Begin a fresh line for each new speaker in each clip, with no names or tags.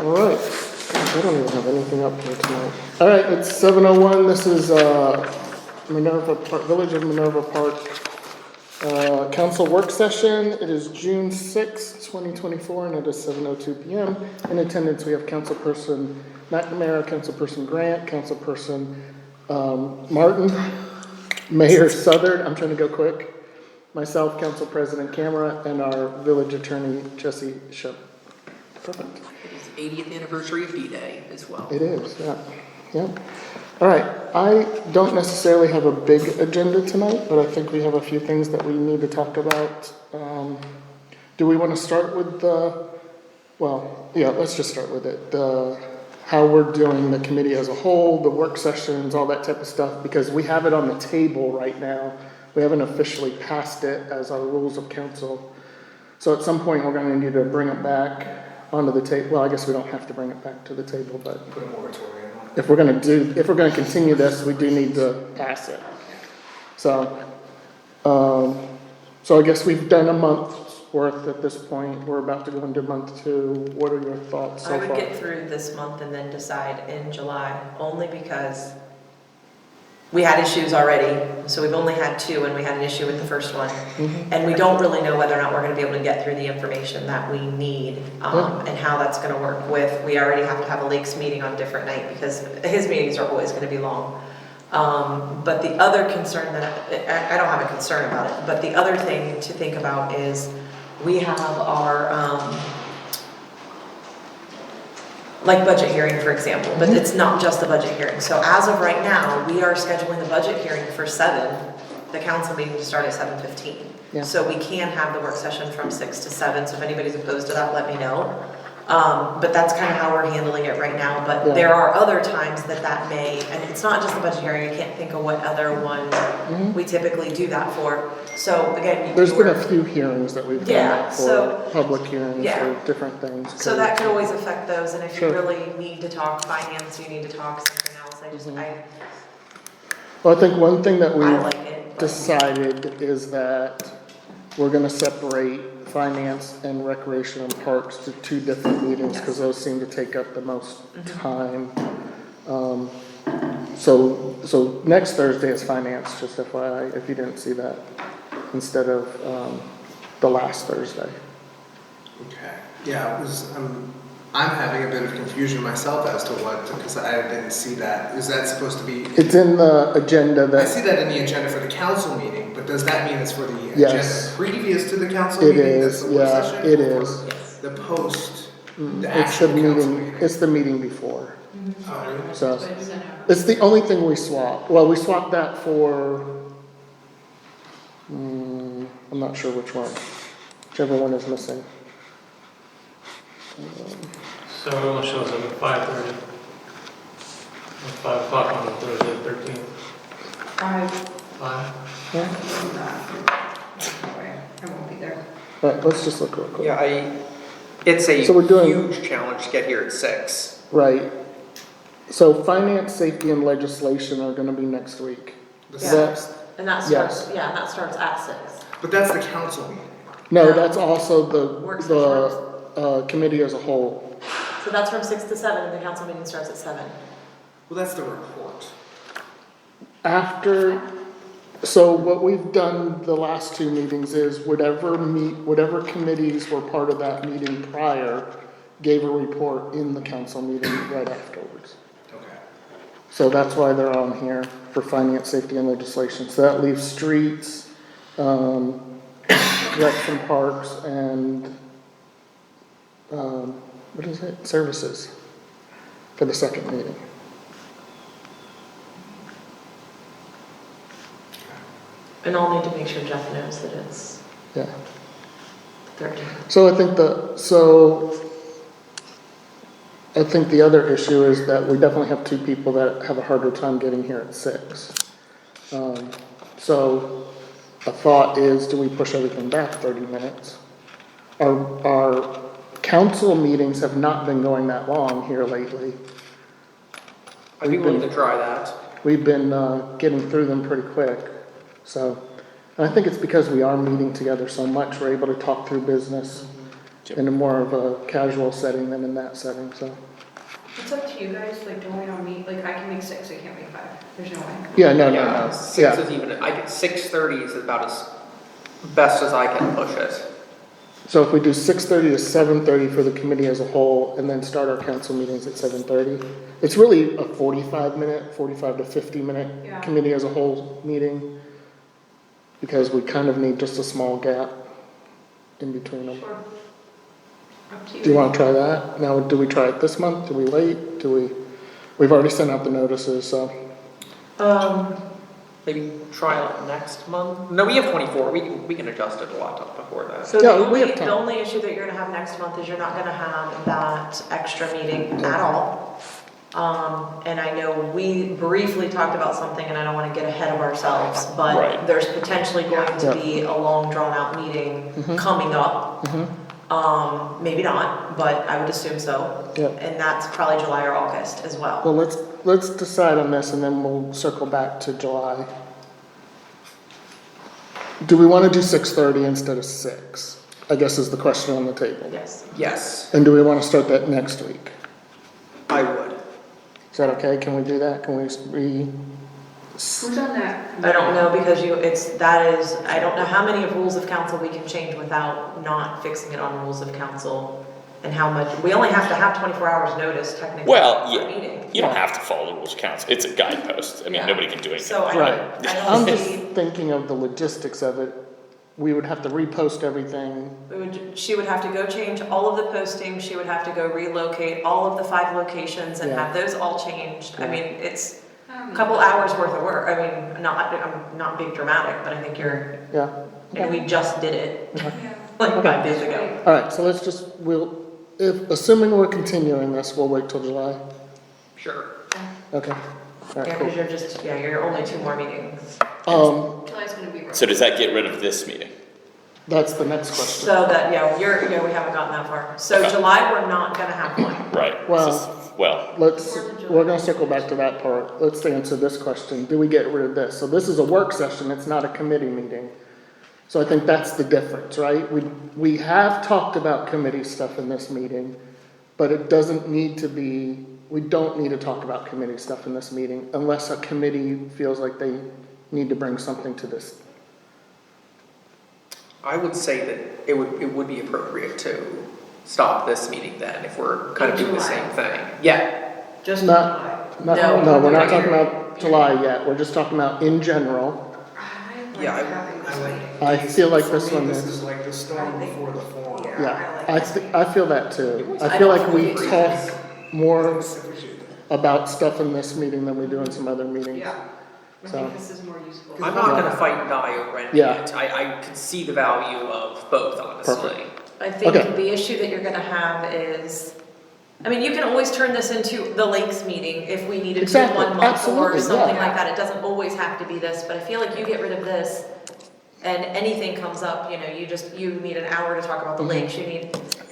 All right. I don't even have anything up here tonight. All right, it's 7:01. This is Minerva Park, Village of Minerva Park Council Work Session. It is June 6, 2024, and it is 7:02 p.m. In attendance, we have Councilperson McNamara, Councilperson Grant, Councilperson Martin, Mayor Southard. I'm trying to go quick. Myself, Council President Camera, and our Village Attorney Jesse Shep. Perfect.
It is 80th anniversary of D-Day as well.
It is, yeah. Yep. All right. I don't necessarily have a big agenda tonight, but I think we have a few things that we need to talk about. Do we want to start with let's just start with it. How we're doing the committee as a whole, the work sessions, all that type of stuff, because we have it on the table right now. We haven't officially passed it as our rules of council. So at some point we're going to need to bring it back onto the table. Well, I guess we don't have to bring it back to the table, but
Put a moratorium on it.
if we're going to continue this, we do need to pass it. So I guess we've done a month's worth at this point. We're about to go into month 2. What are your thoughts so
I would
far?
get through this month and then decide in July, only because we had issues already. So we've only had 2 and we had an issue with the first one.
Mm-hmm.
And we don't really know whether or not we're gonna be able to get through the information that we need, and how that's gonna work with, we already have to have a Lakes meeting on a different night because his meetings are always gonna be long. But the other concern that, I don't have a concern about it, but the other thing to think about is we have our, like budget hearing, for example, but it's not just the budget hearing. So as of right now, we are scheduling the budget hearing for 7, the council meeting to start at 7:15.
Yeah.
So we can have the work session from 6 to 7, so if anybody's opposed to that, let me know. But that's kind of how we're handling it right now, but
Yeah.
there are other times that may, and it's not just the budget hearing, I can't think of what other one we typically do that for. So again,
There's been a few hearings that we've done
Yeah,
that for
so-
public hearings
Yeah.
or different things.
so that could always affect those, and if you
Sure.
really need to talk finance, you need to talk something else,
Well, I think one thing that
I
we
like it. but-
decided is that we're going to separate finance and recreation and parks to 2 different meetings because those seem to take up the most time. So next Thursday is finance, just FYI, if you didn't see that, instead of the last Thursday.
Okay. Yeah, it was, I'm having a bit of confusion myself as to what, because I didn't see that. Is that supposed to be,
It's in the agenda
I
that
see that in the agenda for the council meeting, but does that mean it's for the
Yes.
agenda previous to the council
it
meeting? That's
is,
the work
yeah,
session,
it
or
is.
Yes.
The post, the
It's the
actual council
meeting,
meeting?
it's the meeting before.
Oh, really?
So it's the only thing we swapped. Well, we swapped that for, I'm not sure which one, whichever one is missing.
So everyone shows up at 5:30. At 5 o'clock on the Thursday, 13th. 5?
Yeah.
I won't be there.
All right, let's just look real quick.
Yeah, it's a
So we're doing-
huge challenge to get here at 6.
Right. So finance, safety, and legislation are gonna be next week.
The
Yeah.
sixth.
And that
Yes.
starts, yeah, and that starts at 6.
But that's the council meeting.
No,
No.
that's also
Work
the committee as a whole.
So that's from 6 to 7, and the council meeting starts at 7.
Well, that's the report.
So what we've done the last 2 meetings is whatever committees were part of that meeting prior gave a report in the council meeting right afterwards.
Okay.
So that's why they're on here for finance, safety, and legislation. So that leaves streets, recs and parks, and, what is it? Services for the second meeting.
And I'll need to make sure Jeff knows that it's
Yeah.
the 13th.
So I think the other issue is that we definitely have 2 people that have a harder time getting here at 6. So a thought is, do we push everything back 30 minutes? Our council meetings have not been going that long here lately.
I'd be willing to try that.
We've been getting through them pretty quick. So, and I think it's because we are meeting together so much, we're able to talk through business. in a more of a casual setting than in that setting, so.
It's up to you guys, like, don't wait on me, like, I can make 6, I can't make 5, there's no way.
Yeah, no,
Yeah,
no,
six
yeah.
is even, I get 6:30 is about as best as I can push it.
So if we do 6:30 to 7:30 for the committee as a whole, and then start our council meetings at 7:30, it's really a 45 to 50-minute
Yeah.
committee as a whole meeting, because we kind of need just a small gap in between them.
Sure. Up to you.
Do you want to try that? Now, do we try it this month? Do we wait? We've already sent out the notices, so.
Maybe try it next month? No, we have 24, we can adjust it a lot before that.
So
Yeah,
the
we
only,
have time.
the only issue that you're gonna have next month is you're not gonna have that extra meeting at all. And I know we briefly talked about something, and I don't wanna get ahead of ourselves, but
Right.
there's potentially going to
Yeah.
be a long drawn-out meeting
Mhm.
coming up.
Mhm.
Maybe not, but I would assume so.
Yeah.
And that's probably July or August as well.
Well, let's decide on this, and then we'll circle back to July. Do we want to do 6:30 instead of 6? I guess is the question on the table.
Yes.
Yes,
And do we want to start that next week?
I would.
Is that okay? Can we do that? Can we
Who's on that?
I don't know, because I don't know how many rules of council we can change without not fixing it on rules of council, and how much, we only have to have 24 hours notice technically
Well,
for
yeah,
a meeting.
you don't have to follow the rules of council. It's a guidepost. I mean,
Yeah.
nobody can do anything.
So I
Right.
don't
I'm just
see,
thinking of the logistics of it. We would have to repost everything.
she would have to go change all of the postings, she would have to go relocate all of the 5 locations and
Yeah.
have those all changed. I
Yeah.
mean, it's a couple hours worth of work. I mean, I'm not being dramatic, but I think
Yeah.
and we just did it
Yeah.
like
Okay.
5 days ago.
All right, so let's just, assuming we're continuing this, we'll wait till July.
Sure.
Okay. All
Yeah,
right, cool.
because you're only 2 more meetings.
July's gonna be rough.
So does that get rid of this meeting?
That's the next question.
So that, we haven't gotten that far. So
Okay.
July, we're not gonna have one.
Right.
Well-
Well,
We're gonna circle back to that part. Let's answer this question. Do we get rid of this? So this is a work session, it's not a committee meeting. So I think that's the difference, right? We have talked about committee stuff in this meeting, but it doesn't need to be, we don't need to talk about committee stuff in this meeting unless a committee feels like they need to bring something to this.
I would say that it would be appropriate to stop this meeting then, if we're kind of doing the
July.
same thing. Yeah,
Just
Not-
July.
No, we're not
No.
talking about July yet. We're just talking about in general.
I like
Yeah,
having this meeting.
I feel like
For
this
me,
one
This
is.
is like the storm before the storm.
Yeah,
I like this
I feel that too. I
I
feel
don't
like we
think-
talk more
We should.
about stuff in this meeting than we do in some other meetings.
Yeah, I
So-
think this is more useful.
I'm not gonna fight and die over any
Yeah.
of it. I could see the value of both, honestly.
Perfect.
I think
Okay.
the issue that you're gonna have is, I mean, you can always turn this into the Lakes meeting if we needed to
Exactly,
1 month or
absolutely,
something
yeah.
like that. It doesn't always have to be this, but I feel like you get rid of this and anything comes up, you need an hour to talk about the
Mhm.
lakes,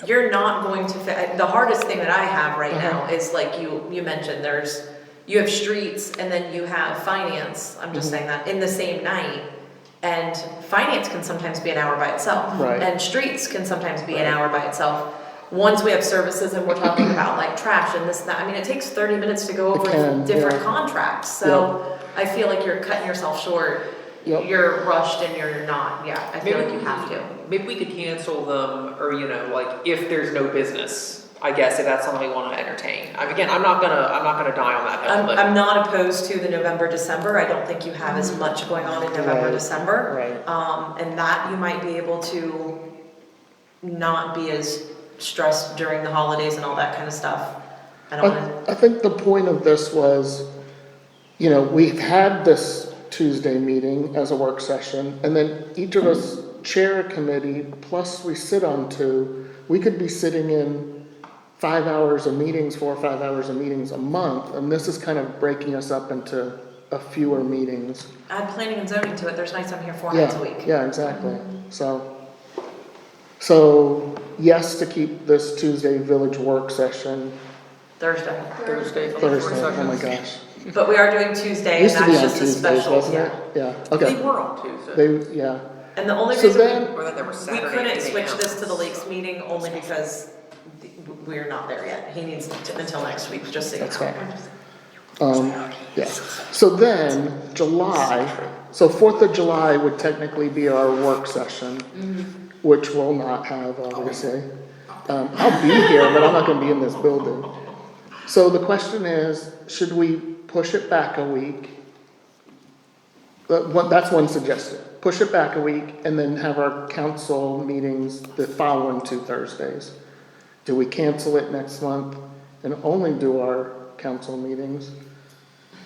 you're not going to fit, the hardest thing that I have right
Uh-huh.
now is like you mentioned, you have streets and then you have finance, I'm just
Mhm.
saying that, in the same night. And finance can sometimes be an hour by itself.
Right.
And streets can sometimes be an hour by itself. Once we have services and we're talking about like trash and this and that, I mean, it takes 30 minutes to go
It
over
can,
different
yeah.
contracts. So I feel like you're cutting yourself short.
Yep.
You're rushed and you're not, I feel like you have to.
Maybe we could cancel them, or like, if there's no business, I guess, if that's something we wanna entertain. Again, I'm not gonna die on that hill, but.
I'm not opposed to the November, December. I don't think you have as much going on in November,
Right.
December.
Right.
And that you might be able to not be as stressed during the holidays and all that kind of stuff. I don't wanna,
I think the point of this was, we've had this Tuesday meeting as a work session, and then each of us chair a committee, plus we sit on 2. We could be sitting in 5 hours of meetings, 4 or 5 hours of meetings a month, and this is kind of breaking us up into a fewer meetings.
add planning and zoning to it. There's nights I'm here 4 nights a week.
Yeah, exactly. So yes, to keep this Tuesday village work session
Thursday.
Thursday.
Thursday. Oh my gosh.
But we are doing Tuesday and
Used to be
that's
on
just a
Tuesdays,
special,
wasn't
yeah.
it? Yeah,
They
okay.
were on Tuesday.
Yeah.
And the only
So
reason
then-
Or that there were
we
Saturday at
couldn't
8
switch
a.m.
this to the Lakes meeting only because we're not there yet. He needs until next week, just so you know.
That's fine. Yeah, so then, July, so 4th of July would technically be our work session, which we'll not have, obviously. I'll be here, but I'm not gonna be in this building. So the question is, should we push it back a week? That's one suggestion, push it back a week and then have our council meetings the following 2 Thursdays. Do we cancel it next month and only do our council meetings?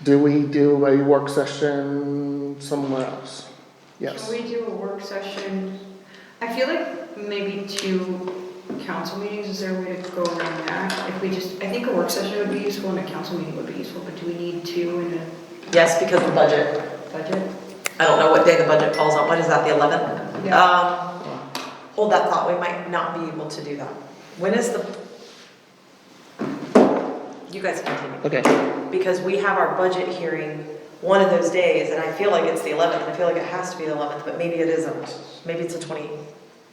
Do we do a work session somewhere else? Yes.
Can we do a work session? I feel like maybe 2 council meetings, is there a way to go around that? If we just, I think a work session would be useful and a council meeting would be useful, but do we need 2 in a
Yes, because of the budget.
budget?
I don't know what day the budget falls on. What is that, the 11th?
Yeah.
Hold that thought, we might not be able to do that. When is the? You guys continue.
Okay,
Because we have our budget hearing one of those days, and I feel like it's the 11th, I feel like it has to be the 11th, but maybe it isn't. Maybe it's the 20th.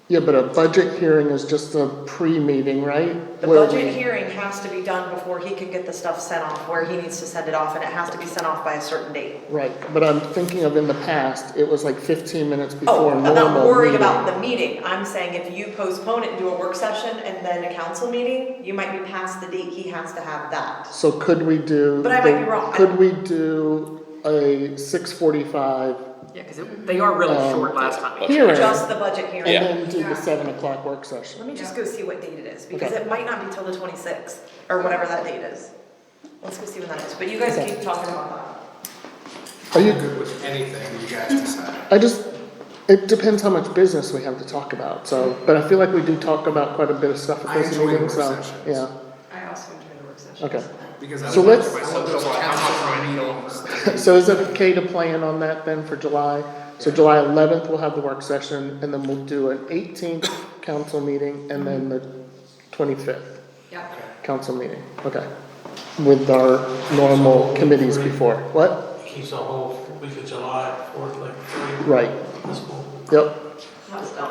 yeah, but a budget hearing is just a pre-meeting, right?
The
Where
budget
we-
hearing has to be done before he can get the stuff sent off, where he needs to send it off, and it has to be sent off by a certain date.
Right, but I'm thinking of in the past, it was like 15 minutes
Oh,
before
I'm
normal
not worried
meeting.
about the meeting, I'm saying if you postpone it and do a work session and then a council meeting, you might be past the date he has to have that.
So could we do?
But I might be wrong.
Could we do a 6:45
Yeah, because they are really short last time.
hearing?
Just the budget hearing.
Yeah.
And then do
Yeah.
the 7 o'clock work session?
Let me just go see what date it is, because
Okay.
it might not be till the 26th, or whatever that date is. Let's go see when that is, but you guys
Okay.
keep talking about
Are you,
I'm good with anything you guys decide.
it depends how much business we have to talk about, so, but I feel like we do talk about quite a bit of stuff
I
at those
enjoy
meetings,
work
so,
sessions.
yeah,
I also enjoy the work session.
okay.
Because I
So
love
let's-
those council meetings.
So is it okay to plan on that then for July? So July 11th, we'll have the work session, and then we'll do an 18th council meeting, and then the 25th
Yeah.
council meeting, okay? With our normal committees before, what?
It keeps the whole week of July, 4th, like, free.
Right,
That's cool.
yep,
that. That's dumb.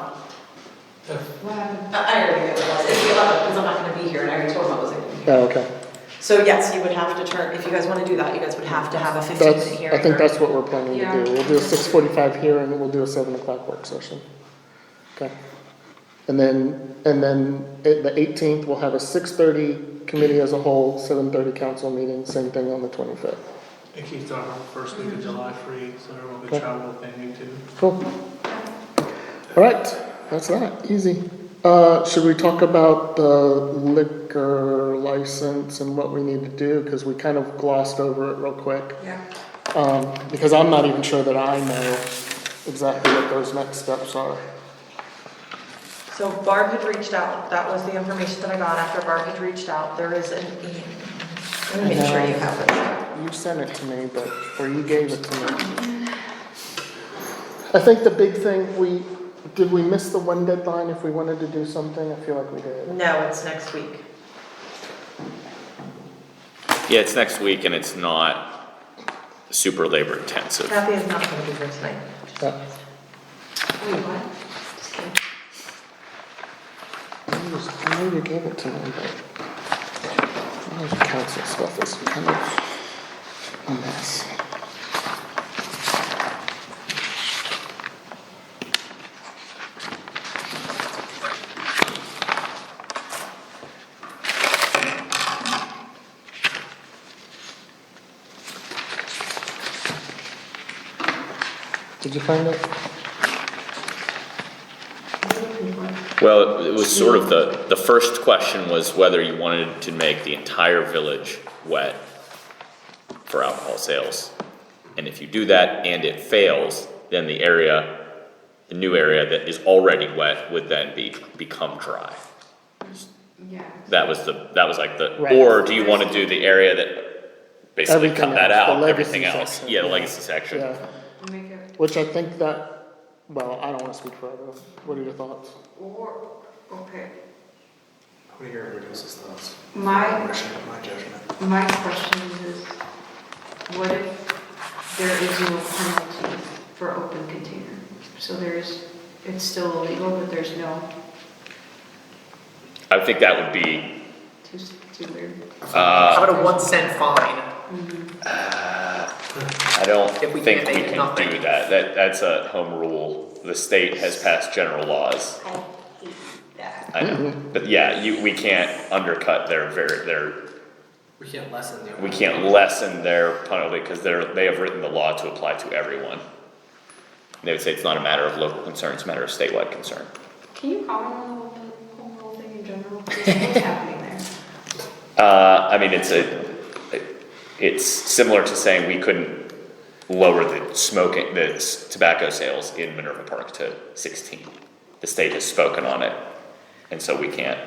If
What happened?
I already knew it was, it's the 11th, because I'm not gonna be here, and I already told him I wasn't gonna be here.
yeah, okay.
So yes, you would have to turn, if you guys wanna do that, you guys would have to have a 15-minute
That's,
hearing.
I think
or-
that's what we're planning to
Yeah.
do. We'll do a 6:45 hearing, and we'll do a 7 o'clock work session. Okay. And then the 18th, we'll have a 6:30 committee as a whole, 7:30 council meeting, same thing on the 25th.
it keeps our first week of July free, so everyone
Okay.
can travel if they need to.
Cool. All right, that's that, easy. Should we talk about the liquor license and what we need to do? Because we kind of glossed over it real quick.
Yeah.
Because I'm not even sure that I know exactly what those next steps are.
So Barb had reached out, that was the information that I got after Barb had reached out, there is an let me make sure you have it.
You sent it to me, or you gave it to me. I think the big thing, did we miss the one deadline if we wanted to do something? I feel like we did.
No, it's next week.
Yeah, it's next week and it's not super labor intensive.
Kathy is not gonna be here tonight.
Yeah.
Wait, what?
I know you gave it to me, but all the council stuff is kind of a mess. Did you find it?
Well, it was sort of the first question was whether you wanted to make the entire village wet for alcohol sales. And if you do that and it fails, then the new area that is already wet would then become dry.
Yeah.
That was like the,
Right.
or do you wanna do the area that basically
Everything
cut that
else, the
out,
legacy
everything else?
section.
Yeah, the legacy section.
Yeah,
Make it,
which I think that, well, I don't wanna speak for everyone. What are your thoughts?
or, okay.
I want to hear everybody else's thoughts.
My
My judgment.
My question is, what if there is no penalty for open container? So there's it's still illegal, but there's no,
I think that would be,
too weird.
How about a 1 cent fine?
I don't
If we
think
can't
we
make it
can
nothing.
do that. That's a home rule. The state has passed general laws.
I hate that.
I know, but yeah, we can't undercut their
We can't lessen the.
we can't lessen their penalty because they have written the law to apply to everyone. They would say it's not a matter of local concern, it's a matter of statewide concern.
Can you comment on the whole rule thing in general? What's happening there?
I mean, it's similar to saying we couldn't lower the tobacco sales in Minerva Park to 16. The state has spoken on it, and so we can't.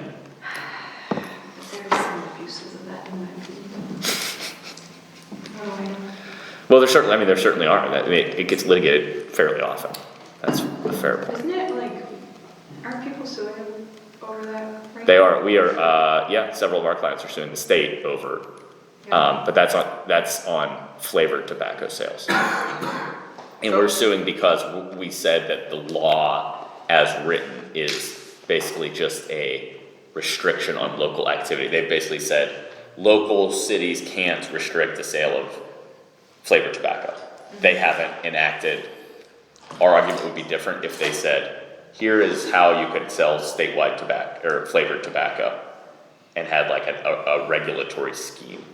There's some abuses of that in my opinion. Oh, I know.
Well, there certainly are. I mean, it gets litigated fairly often. That's a fair point.
Isn't it like, aren't people suing them over that? Right
They
now?
are. We are. Yeah, several of our clients are suing the state over. But that's on flavored tobacco sales. And we're suing because we said that the law as written is basically just a restriction on local activity. They basically said local cities can't restrict the sale of flavored tobacco. They haven't enacted. Our argument would be different if they said, here is how you could sell statewide tobacco or flavored tobacco and had like a regulatory scheme.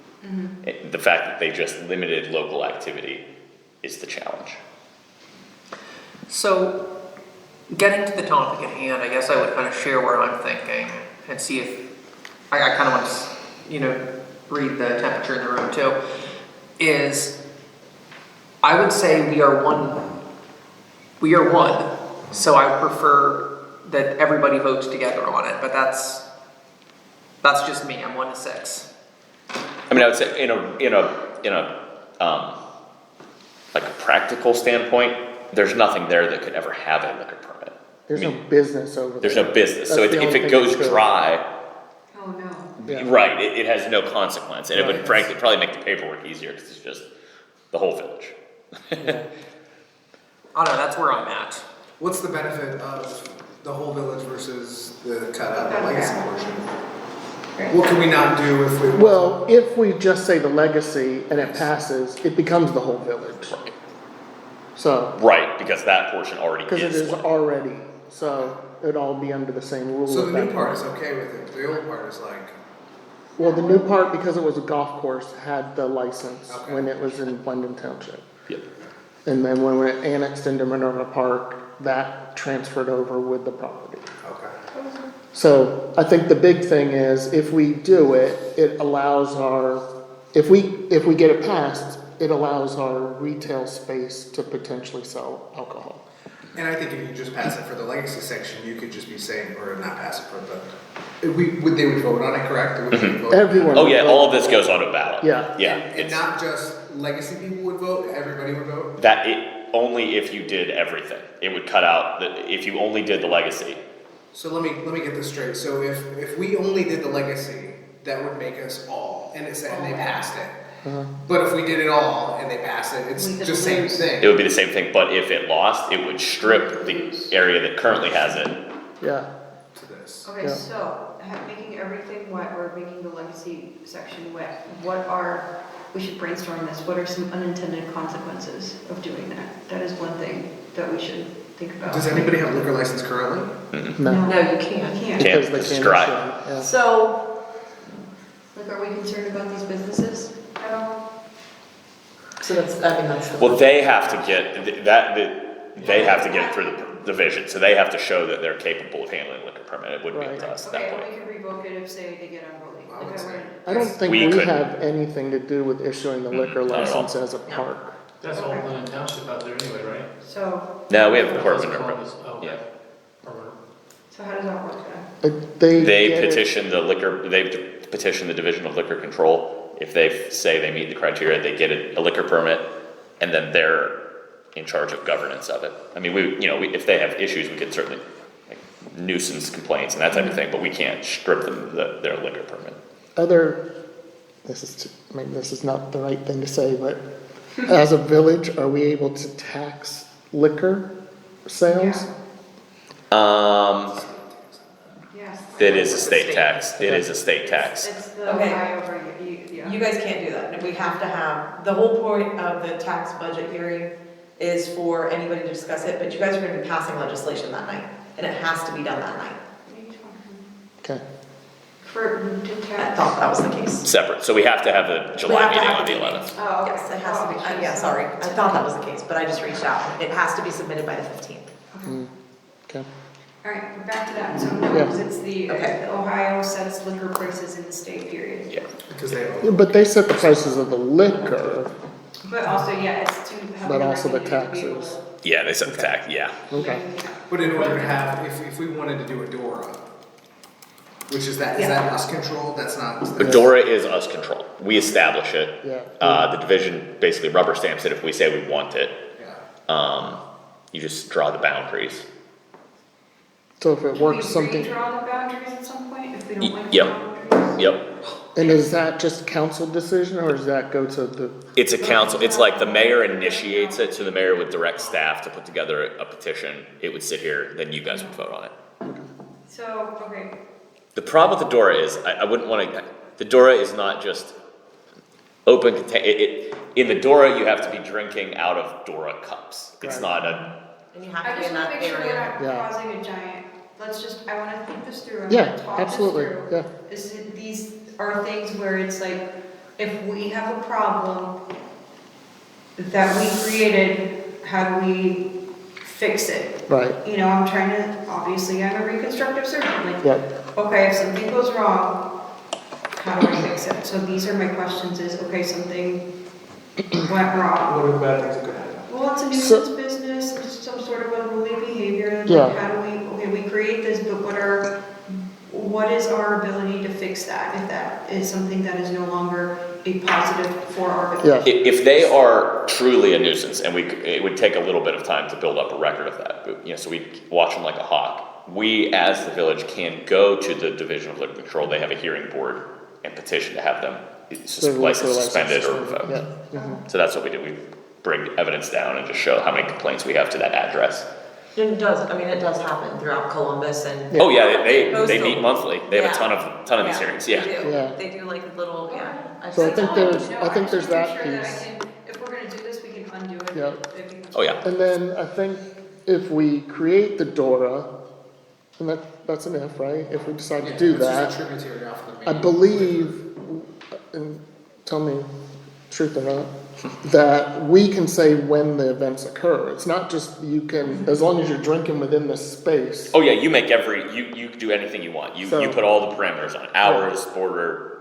The fact that they just limited local activity is the challenge.
So, getting to the topic at hand, I guess I would kind of share where I'm thinking and see if I kind of want to, read the temperature in the room too. Is I would say we are one. So I prefer that everybody votes together on it, but that's just me. I'm 1 to 6.
I mean, I would say in a like a practical standpoint, there's nothing there that could ever have a liquor permit.
There's no business over there.
There's no business. So
That's the
if
only
it
thing
goes
that's true.
dry,
Oh, no.
Yeah.
right, it has no consequence, and it would
Right.
frankly probably make the paperwork easier because it's just the whole village.
I don't know. That's where I'm at.
What's the benefit of the whole village versus the cut out the legacy portion? What can we not do if we?
Well, if we just say the legacy and it passes, it becomes the whole village. So,
Right, because that portion already
because it
is
is
one.
already, so it'd all be under the same rules.
So
at
the
that
new part
point.
is okay with it, the old part is like,
Well, the new part, because it was a golf course, had the license
Okay.
when it was in Glendon Township.
Yep.
And then when it annexed into Minerva Park, that transferred over with the property.
okay.
So I think the big thing is if we do it, it allows if we get it passed, it allows our retail space to potentially sell alcohol.
And I think if you just pass it for the legacy section, you could just be saying, or not pass it for the, they would vote on it, correct? It would be voted.
Everyone.
Oh
would
yeah,
vote.
all of this goes on a ballot.
Yeah.
Yeah,
And
it's
not just legacy people would vote, everybody would vote?
only if you did everything. It would cut out, if you only did the legacy.
So let me get this straight. So if we only did the legacy, that would make us all, and they passed it. But if we did it all and they passed it, it's
We could
just same
lose.
thing.
It would be the same thing, but if it lost, it would strip the area that currently has it.
Yeah,
To this.
Okay,
Yeah.
so, making everything wet, or making the legacy section wet, we should brainstorm this, what are some unintended consequences of doing that? That is one thing that we should think about.
Does anybody have a liquor license currently?
no,
No, you
You
can't.
can't.
because they
it's
can't
dry.
issue it, yeah.
So, are we concerned about these businesses at all?
So that's the.
Well, they have to get, they have to get it through the division, so they have to show that they're capable of handling a liquor permit. It wouldn't be up to us at that
Okay,
point.
and we can revoke it if, say, they get unruly.
I would say.
I don't think
We
we
could-
have anything to do with issuing the liquor
not at all.
license as a park.
That's all Glen Township out there anyway, right?
So,
No, we have the court
That's
Minerva.
called this- oh,
Yeah.
Or-
so how does that work then?
They
get it-
petition the Division of Liquor Control. If they say they meet the criteria, they get a liquor permit, and then they're in charge of governance of it. I mean, if they have issues, we could certainly, like nuisance complaints and that type of thing, but we can't strip them their liquor permit.
Maybe this is not the right thing to say, but as a village, are we able to tax liquor sales?
Yes.
That is a state tax, it is a state tax.
It's the
Okay.
Ohio yeah.
You guys can't do that. We have to have, the whole point of the tax budget hearing is for anybody to discuss it, but you guys are gonna be passing legislation that night, and it has to be done that night.
Okay,
For, to
I
tax.
thought that was the case.
Separate, so we have to have the July
have to
meeting
have
on the
the meeting.
11th.
Oh, okay.
Yes, it has to be,
Oh,
yeah, sorry, I thought that was the case, but I just reached out. It has to be submitted by the 15th.
okay.
All right, we're back to that. So no,
Yeah.
because it's the
Okay.
Ohio sets liquor prices in the state period.
Yeah,
Because they.
But they set the prices of the liquor,
But also, yeah, it's to have.
but
the
also the
revenue to be able
taxes.
yeah, they set the tax, yeah.
Okay.
But in order to have, if we wanted to do a DORA, which is that us controlled? That's not.
The DORA is us controlled. We establish it.
Yeah.
The division basically rubber stamps it if we say we want it.
Yeah.
You just draw the boundaries.
So if it works something,
Can we redraw the boundaries at some point if we don't like the
Yep.
boundaries?
Yep.
and is that just council decision or does that go to the,
It's a council, it's like the mayor initiates it, so the mayor would direct staff to put together a petition. It would sit here, then you guys would vote on it.
So, okay,
The problem with the DORA is, I wouldn't wanna, the DORA is not just open in the DORA, you have to be drinking out of DORA cups. It's
Right.
not a,
And you have
I
to be
just
in
wanna
that
make sure we're
area.
not
Yeah.
causing a giant, I wanna think this through, I'm
yeah,
gonna talk
absolutely,
this through.
yeah.
These are things where it's like, if we have a problem that we created, how do we fix it?
Right,
You know, I'm trying to, obviously, I'm a reconstructive surgeon, like,
yep,
okay, if something goes wrong, how do I fix it? So these are my questions is, okay, something went wrong.
What are the bad things that could happen?
Well, it's a
So-
nuisance business, it's some sort of unruly behavior,
Yeah.
like how do we, okay, we create this, but what is our ability to fix that? If that is something that is no longer a positive for our village?
yeah,
if they are truly a nuisance, and it would take a little bit of time to build up a record of that, but, so we watch them like a hawk. We, as the village, can go to the Division of Liquor Control, they have a hearing board, and petition to have them
Their liquor
license
license
suspended or
suspended,
revoked.
yeah, mhm.
So that's what we do, we bring evidence down and just show how many complaints we have to that address.
And it does, I mean, it does happen throughout Columbus and.
Oh, yeah, they
Most of
meet
them.
monthly, they have a
Yeah.
ton of these hearings, yeah.
They do.
Yeah.
They do like little, yeah.
So I
That's
think
all need to
there's-
know.
I think
just
there's
wanna make
that
sure that I
piece.
can- If we're gonna do this, we can undo it.
Yeah.
If we-
Oh, yeah.
And then I think if we create the DORA, and that's an if, right? If we decide to do that,
Tributary off the
I
main.
believe, and tell me truth or not, that we can say when the events occur. It's not just you can, as long as you're drinking within this space.
Oh, yeah, you make you do anything you want, you
So-
put all the parameters on it, hours, border,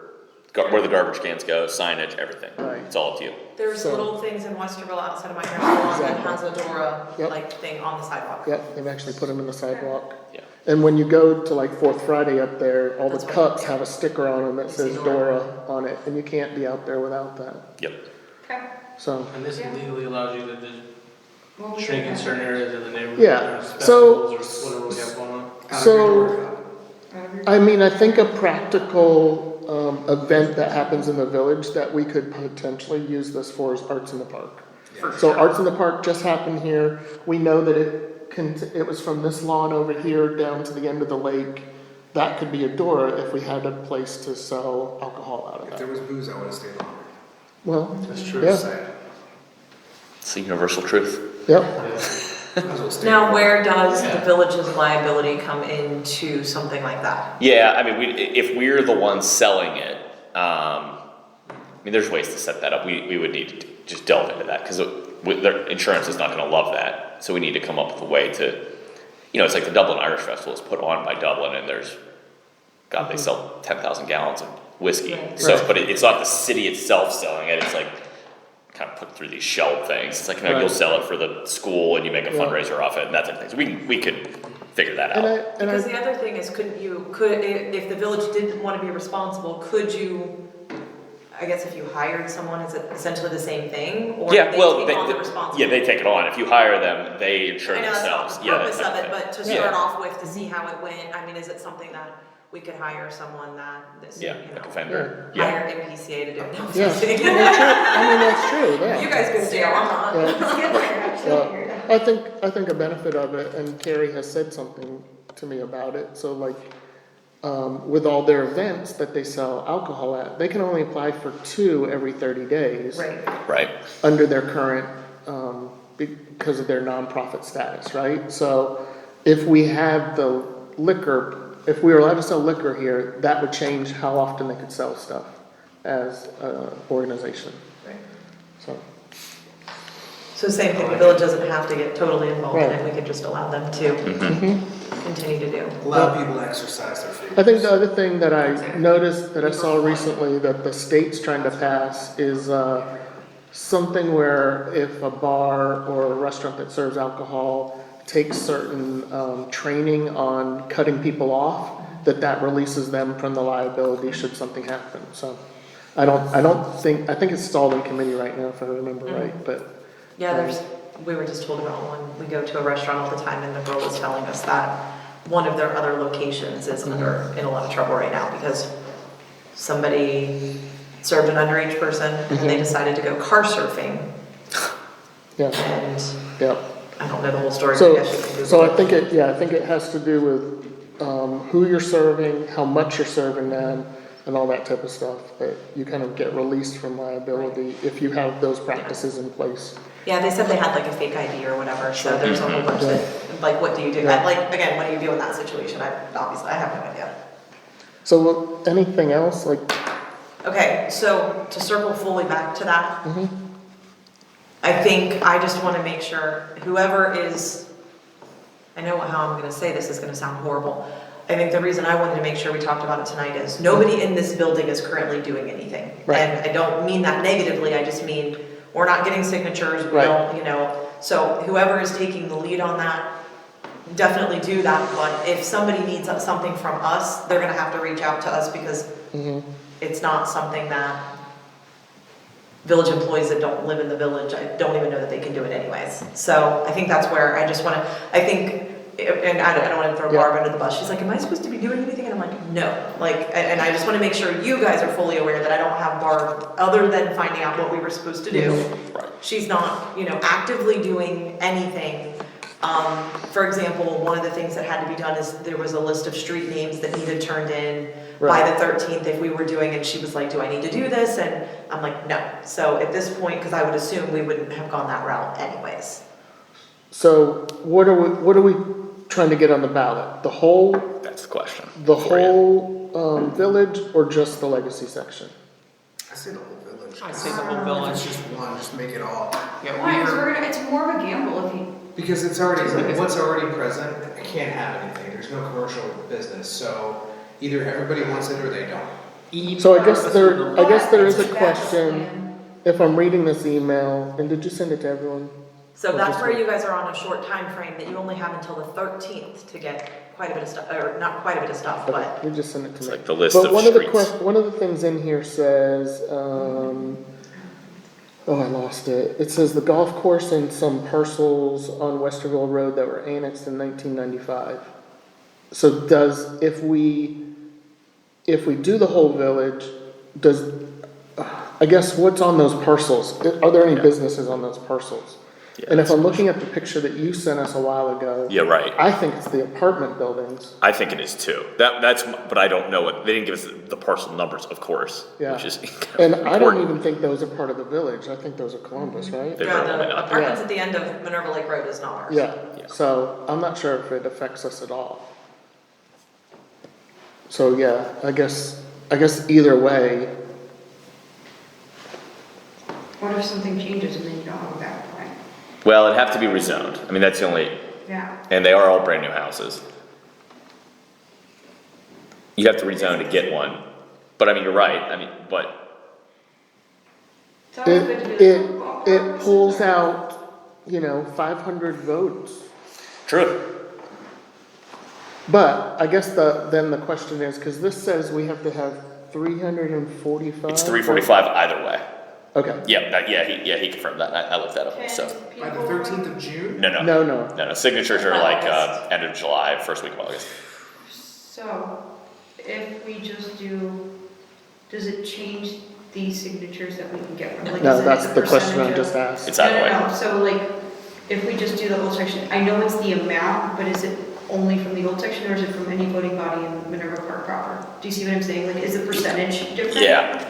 where the garbage cans go, signage, everything.
Right.
It's all up to you.
There's
So-
little things in Westerville outside of my house that
Exactly.
has a Dora
Yep.
like thing on the sidewalk.
Yep, they've actually put them in the sidewalk.
Yeah.
And when you go to like Fourth Friday up there, all the
That's right.
cups have a sticker on them that
Say
says
Dora.
Dora on it, and you can't be out there without that,
Yep.
Okay.
so.
And this
Yeah.
legally allows you to just
Well, we
drink
can-
in certain areas of the neighborhood.
Yeah,
or
so-
festivals or whatever we have going on.
Out of
So-
your DORA cup.
I mean, I think a practical event that happens in the village that we could potentially use this for is Arts in the Park. So Arts in the Park just happened here. We know that it was from this lawn over here down to the end of the lake. That could be a Dora if we had a place to sell alcohol out of
If there
that.
was booze, I would have stayed longer.
Well,
That's true.
Yeah.
Just saying.
Mm-hmm.
It's the universal truth.
yep,
Might as well stay
Now,
longer.
where does the village's liability come into something like that?
Yeah, I mean, if we're the ones selling it, I mean, there's ways to set that up. We would need to just delve into that, because their insurance is not gonna love that. So we need to come up with a way to, it's like the Dublin Irish Festival is put on by Dublin, and God, they sell 10,000 gallons of whiskey.
Right.
So,
Right.
but it's not the city itself selling it, it's like, kind of put through these shelf things. It's like, you'll
Right.
sell it for the school, and you make a
Yeah.
fundraiser off it, and that type of thing. So we could figure that out.
and
Because
I,
the other thing is, if the village didn't want to be responsible, could you, I guess if you hired someone, is it essentially the same thing? Or
Yeah,
they
well,
take on the responsibility?
yeah, they take it on. If you hire them, they insure
I know that's not
themselves.
the
Yeah,
purpose
that
of
type
it,
thing.
but to
Yeah.
start off with, to see how it went, I mean, is it something that we could hire someone that's,
Yeah, like a vendor. Yeah.
hire MPCA to do it? No, I'm
yeah,
just kidding.
well, true. I mean, that's true, yeah.
You guys go to jail, I'm not.
Yeah.
Let's get there, absolutely.
I think a benefit of it, and Carrie has said something to me about it, so like, with all their events that they sell alcohol at, they can only apply for 2 every 30 days.
Right.
Right,
Under their current, because of their nonprofit status, right? So if we had the liquor, if we were allowed to sell liquor here, that would change how often they could sell stuff as an organization,
Right.
so.
So same thing, the village doesn't have to get totally involved in it,
Right.
we could just allow them to continue to do.
Allow people to exercise their freedom.
I think the other thing that I noticed, that I saw recently, that the state's trying to pass is, something where if a bar or a restaurant that serves alcohol takes certain, training on cutting people off, that releases them from the liability should something happen, so. I think it's stalled in committee right now, if I remember right, but.
Yeah, we were just told about one, we go to a restaurant all the time and the girl was telling us that one of their other locations is in a lot of trouble right now because somebody served an underage person and they decided to go car surfing
Yeah,
and
yeah.
I don't know the whole story, but I
So,
guess you can Google
so
it.
I think it has to do with, who you're serving, how much you're serving them, and all that type of stuff, that you kind of get released from liability if you have those practices in place.
Yeah, they said they had like a fake ID or whatever, so there's a whole bunch
Yeah.
of, like, what do you do?
Yeah.
Like, again, what do you do in that situation? I have no idea.
So, anything else, like,
Okay, so to circle fully back to that,
mhm,
I think I just want to make sure whoever is, I know how I'm going to say this is going to sound horrible. I think the reason I wanted to make sure we talked about it tonight is nobody in this building is currently doing anything.
Right.
And I don't mean that negatively, I just mean we're not getting signatures, we
Right.
don't, so whoever is taking the lead on that, definitely do that. But if somebody needs something from us, they're going to have to reach out to us because
mhm.
it's not something that village employees that don't live in the village, I don't even know that they can do it anyways. So I think that's where I just want to, I think, and I don't want to throw
Yeah.
Barb under the bus. She's like, am I supposed to be doing anything? And I'm like, no. Like, and I just want to make sure you guys are fully aware that I don't have Barb, other than finding out what we were supposed to do.
right.
She's not, actively doing anything. For example, one of the things that had to be done is there was a list of street names that needed turned in by
Right.
the 13th if we were doing, and she was like, do I need to do this? And I'm like, no. So at this point, because I would assume we wouldn't have gone that route anyways.
So, what are we trying to get on the ballot? The whole
That's the question.
The
for you.
whole, village, or just the legacy section?
I say the whole village.
I say the whole
If
village.
it's just one, just make it all.
Yeah,
Why? 'Cause
we're,
it's more of a gamble if you,
Because it's already, what's already present, it can't have anything, there's no commercial business, so either everybody wants it or they don't.
So I guess there is a
That's
question,
plan.
if I'm reading this email, and did you send it to everyone?
So
Or
that's
just
where
one?
you guys are on a short time frame that you only have until the 13th to get quite a bit of stuff, or not quite a bit of stuff,
Okay,
but
you just sent it to
It's
me.
like the list
But
of
one of the
streets.
one of the things in here says, oh, I lost it. It says the golf course and some parcels on Westerville Road that were annexed in 1995. So if we do the whole village, I guess what's on those parcels? Are there any
Yeah.
businesses on those parcels?
Yeah,
And if
that's
I'm
the
looking at the picture that you sent us a while ago,
Yeah, right.
I think it's the apartment buildings.
I think it is too. But I don't know they didn't give us the parcel numbers, of course,
Yeah.
which is
And I don't
important.
even think those are part of the village. I think those are Columbus, right?
They're
yeah,
probably
the
not.
apartments
Yeah.
at the end of Minerva Lake Road is not ours.
Yeah,
Yeah.
so I'm not sure if it affects us at all. So yeah, I guess either way,
What if something changes and then you don't have a backup plan?
Well, it'd have to be rezoned. I mean, that's the only,
Yeah.
and they are all brand new houses. You have to rezone to get one. But I mean, you're right. I mean, but
It's always good to do
it pulls out, 500 votes.
true.
But I guess then the question is, because this says we have to have 345?
It's 345 either way.
Okay,
He confirmed that. I looked that up. So
By the 13th of June?
no.
no.
Signatures are
Not
like
August.
end of July, first week of August.
So, if we just does it change these signatures that we can get from? Like,
No,
is it
that's
a
the question I
percentage
just
of-
asked.
It's either way.
No, so like, if we just do the old section, I know it's the amount, but is it only from the old section or is it from any voting body in Minerva Park proper? Do you see what I'm saying? Like, is the percentage different?
Yeah,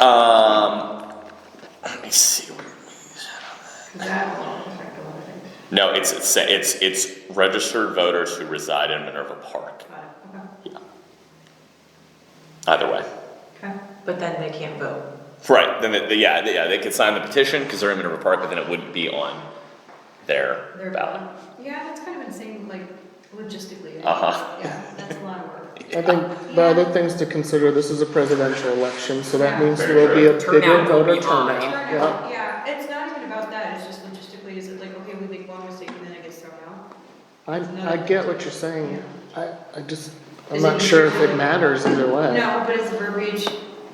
let me see.
'Cause that will affect a lot of things.
No, it's registered voters who reside in Minerva Park,
Got it, okay.
either way.
Okay.
But then they can't vote.
Right, then, they could sign the petition because they're in Minerva Park, but then it wouldn't be on their
Their
ballot.
Yeah, that's kind of insane, like, logistically.
Uh-huh.
Yeah, that's a lot of work.
I think the other things to consider, this is a presidential election, so that
Yeah.
means there will be a
Turnout
bigger
will
voter
be high.
turnout, yeah.
Yeah, it's not even about that, it's just logistically, is it like, okay, we make one mistake and then it gets thrown out?
I get what you're saying, I'm
Is
not
it
sure if
easier?
it matters either way.
No, but is the verbiage,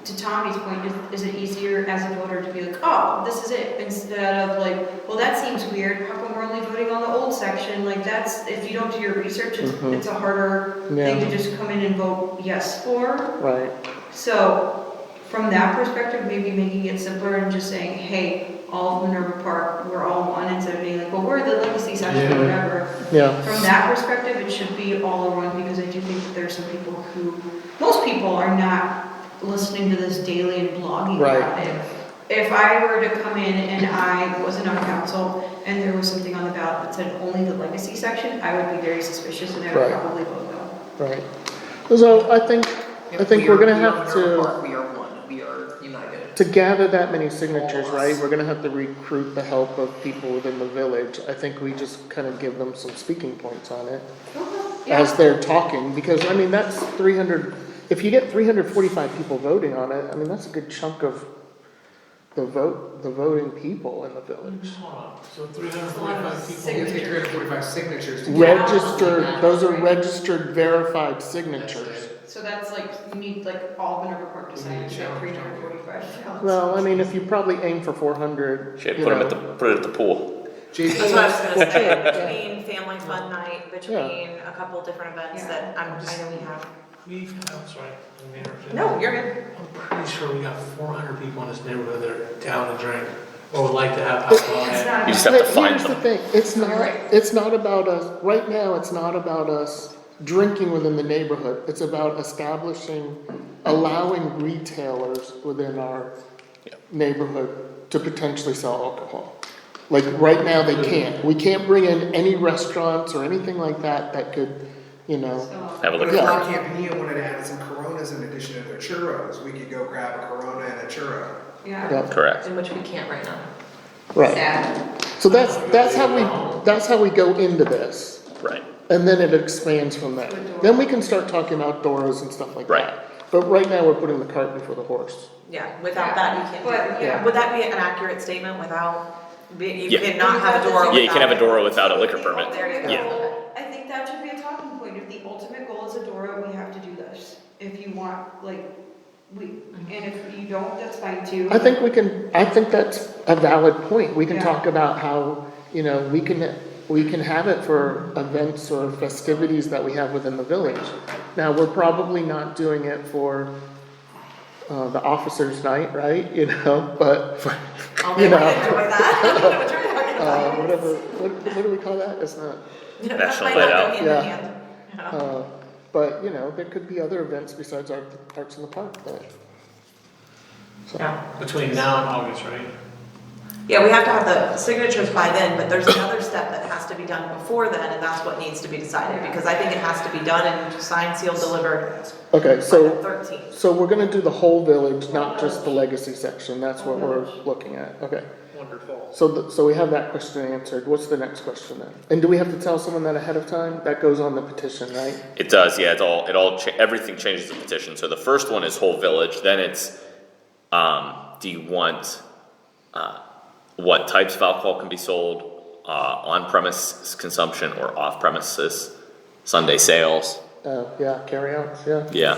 to Tommy's point, is it easier as a voter to be like, oh, this is it, instead of like, well, that seems weird, how come we're only voting on the old section, like that's, if you don't do your research, it's a harder thing
Yeah.
to just come in and vote yes for.
Right,
So, from that perspective, maybe making it simpler and just saying, hey, all of Minerva Park, we're all one, instead of being like, well, we're the legacy section or whatever.
yeah,
From that perspective, it should be all in one, because I do think that there's some people who, most people are not listening to this daily and blogging
Right.
about it. If I were to come in and I wasn't on council and there was something on the ballot that said only the legacy section, I would be very suspicious and I would
Right.
probably vote no.
right. So I think we're gonna have
We are
to,
Minerva Park, we are one, we are united.
to gather that many signatures, right, we're gonna have to recruit the help of people within the village. I think we just kind of give them some speaking points on it as they're talking, because, I mean, that's 300, if you get 345 people voting on it, I mean, that's a good chunk of the voting people in the village.
Hold on, so 345 people.
You take 345 signatures to
Registered, those are registered, verified signatures.
So that's like, you need like all of Minerva Park to sign, to get 345.
Well, I mean, if you probably aim for 400,
Should
you
put them
know.
put it at the pool.
Jason,
That's what I was gonna say,
Yeah.
between family fun night, between a couple different events that I know we have.
I'm sorry, I interrupted.
No, you're good.
I'm pretty sure we got 400 people in this neighborhood that are down to drink or would like to have alcohol.
It's not
You just
about-
have to find
Here's the
them.
thing, it's not about us, right now, it's not about us drinking within the neighborhood. It's about allowing retailers within our neighborhood to potentially sell alcohol. Like, right now, they can't. We can't bring in any restaurants or anything like that that could, you know,
Have a
but
look
if
at
our
it.
Campania wanted to add some Coronas in addition to their churros, we could go grab a Corona and a churro.
Yeah.
yeah,
Correct.
In which we can't right now.
right.
Sad.
So that's how we go into this.
Right.
And then it expands from there. Then we can start talking outdoors and stuff like
Right.
that. But right now, we're putting the cart before the horse.
Yeah, without that, you can't do
But,
it.
yeah.
Would that be an accurate statement without, you
Yeah.
cannot have a door without?
Yeah, you can have a Dora without a liquor permit.
There you go.
Yeah.
I think that should be a talking point. If the ultimate goal is a Dora, we have to do this. If you want, like, and if you don't, that's fine too.
I think that's a valid point. We can
Yeah.
talk about how, you know, we can have it for events or festivities that we have within the village. Now, we're probably not doing it for, the officers' night, right, you know, but,
I'll
you
never
know.
enjoy that.
Whatever, what do we call that? It's not,
That
National
might
Night
not go
Out.
hand in
Yeah.
hand. Yeah.
but, you know, there could be other events besides Arts in the Park that. So,
Yeah.
Between now and August, right?
Yeah, we have to have the signatures by then, but there's another step that has to be done before then, and that's what needs to be decided, because I think it has to be done and signed, sealed, delivered
okay,
by the
so,
13th.
so we're gonna do the whole village, not just the legacy section. That's what we're looking at, okay.
Wonderful.
So we have that question answered. What's the next question then? And do we have to tell someone that ahead of time? That goes on the petition, right?
It does, yeah, everything changes the petition. So the first one is whole village, then it's, do you want, what types of alcohol can be sold, on-premise consumption or off-premises, Sunday sales,
Yeah, carry-outs, yeah.
yeah.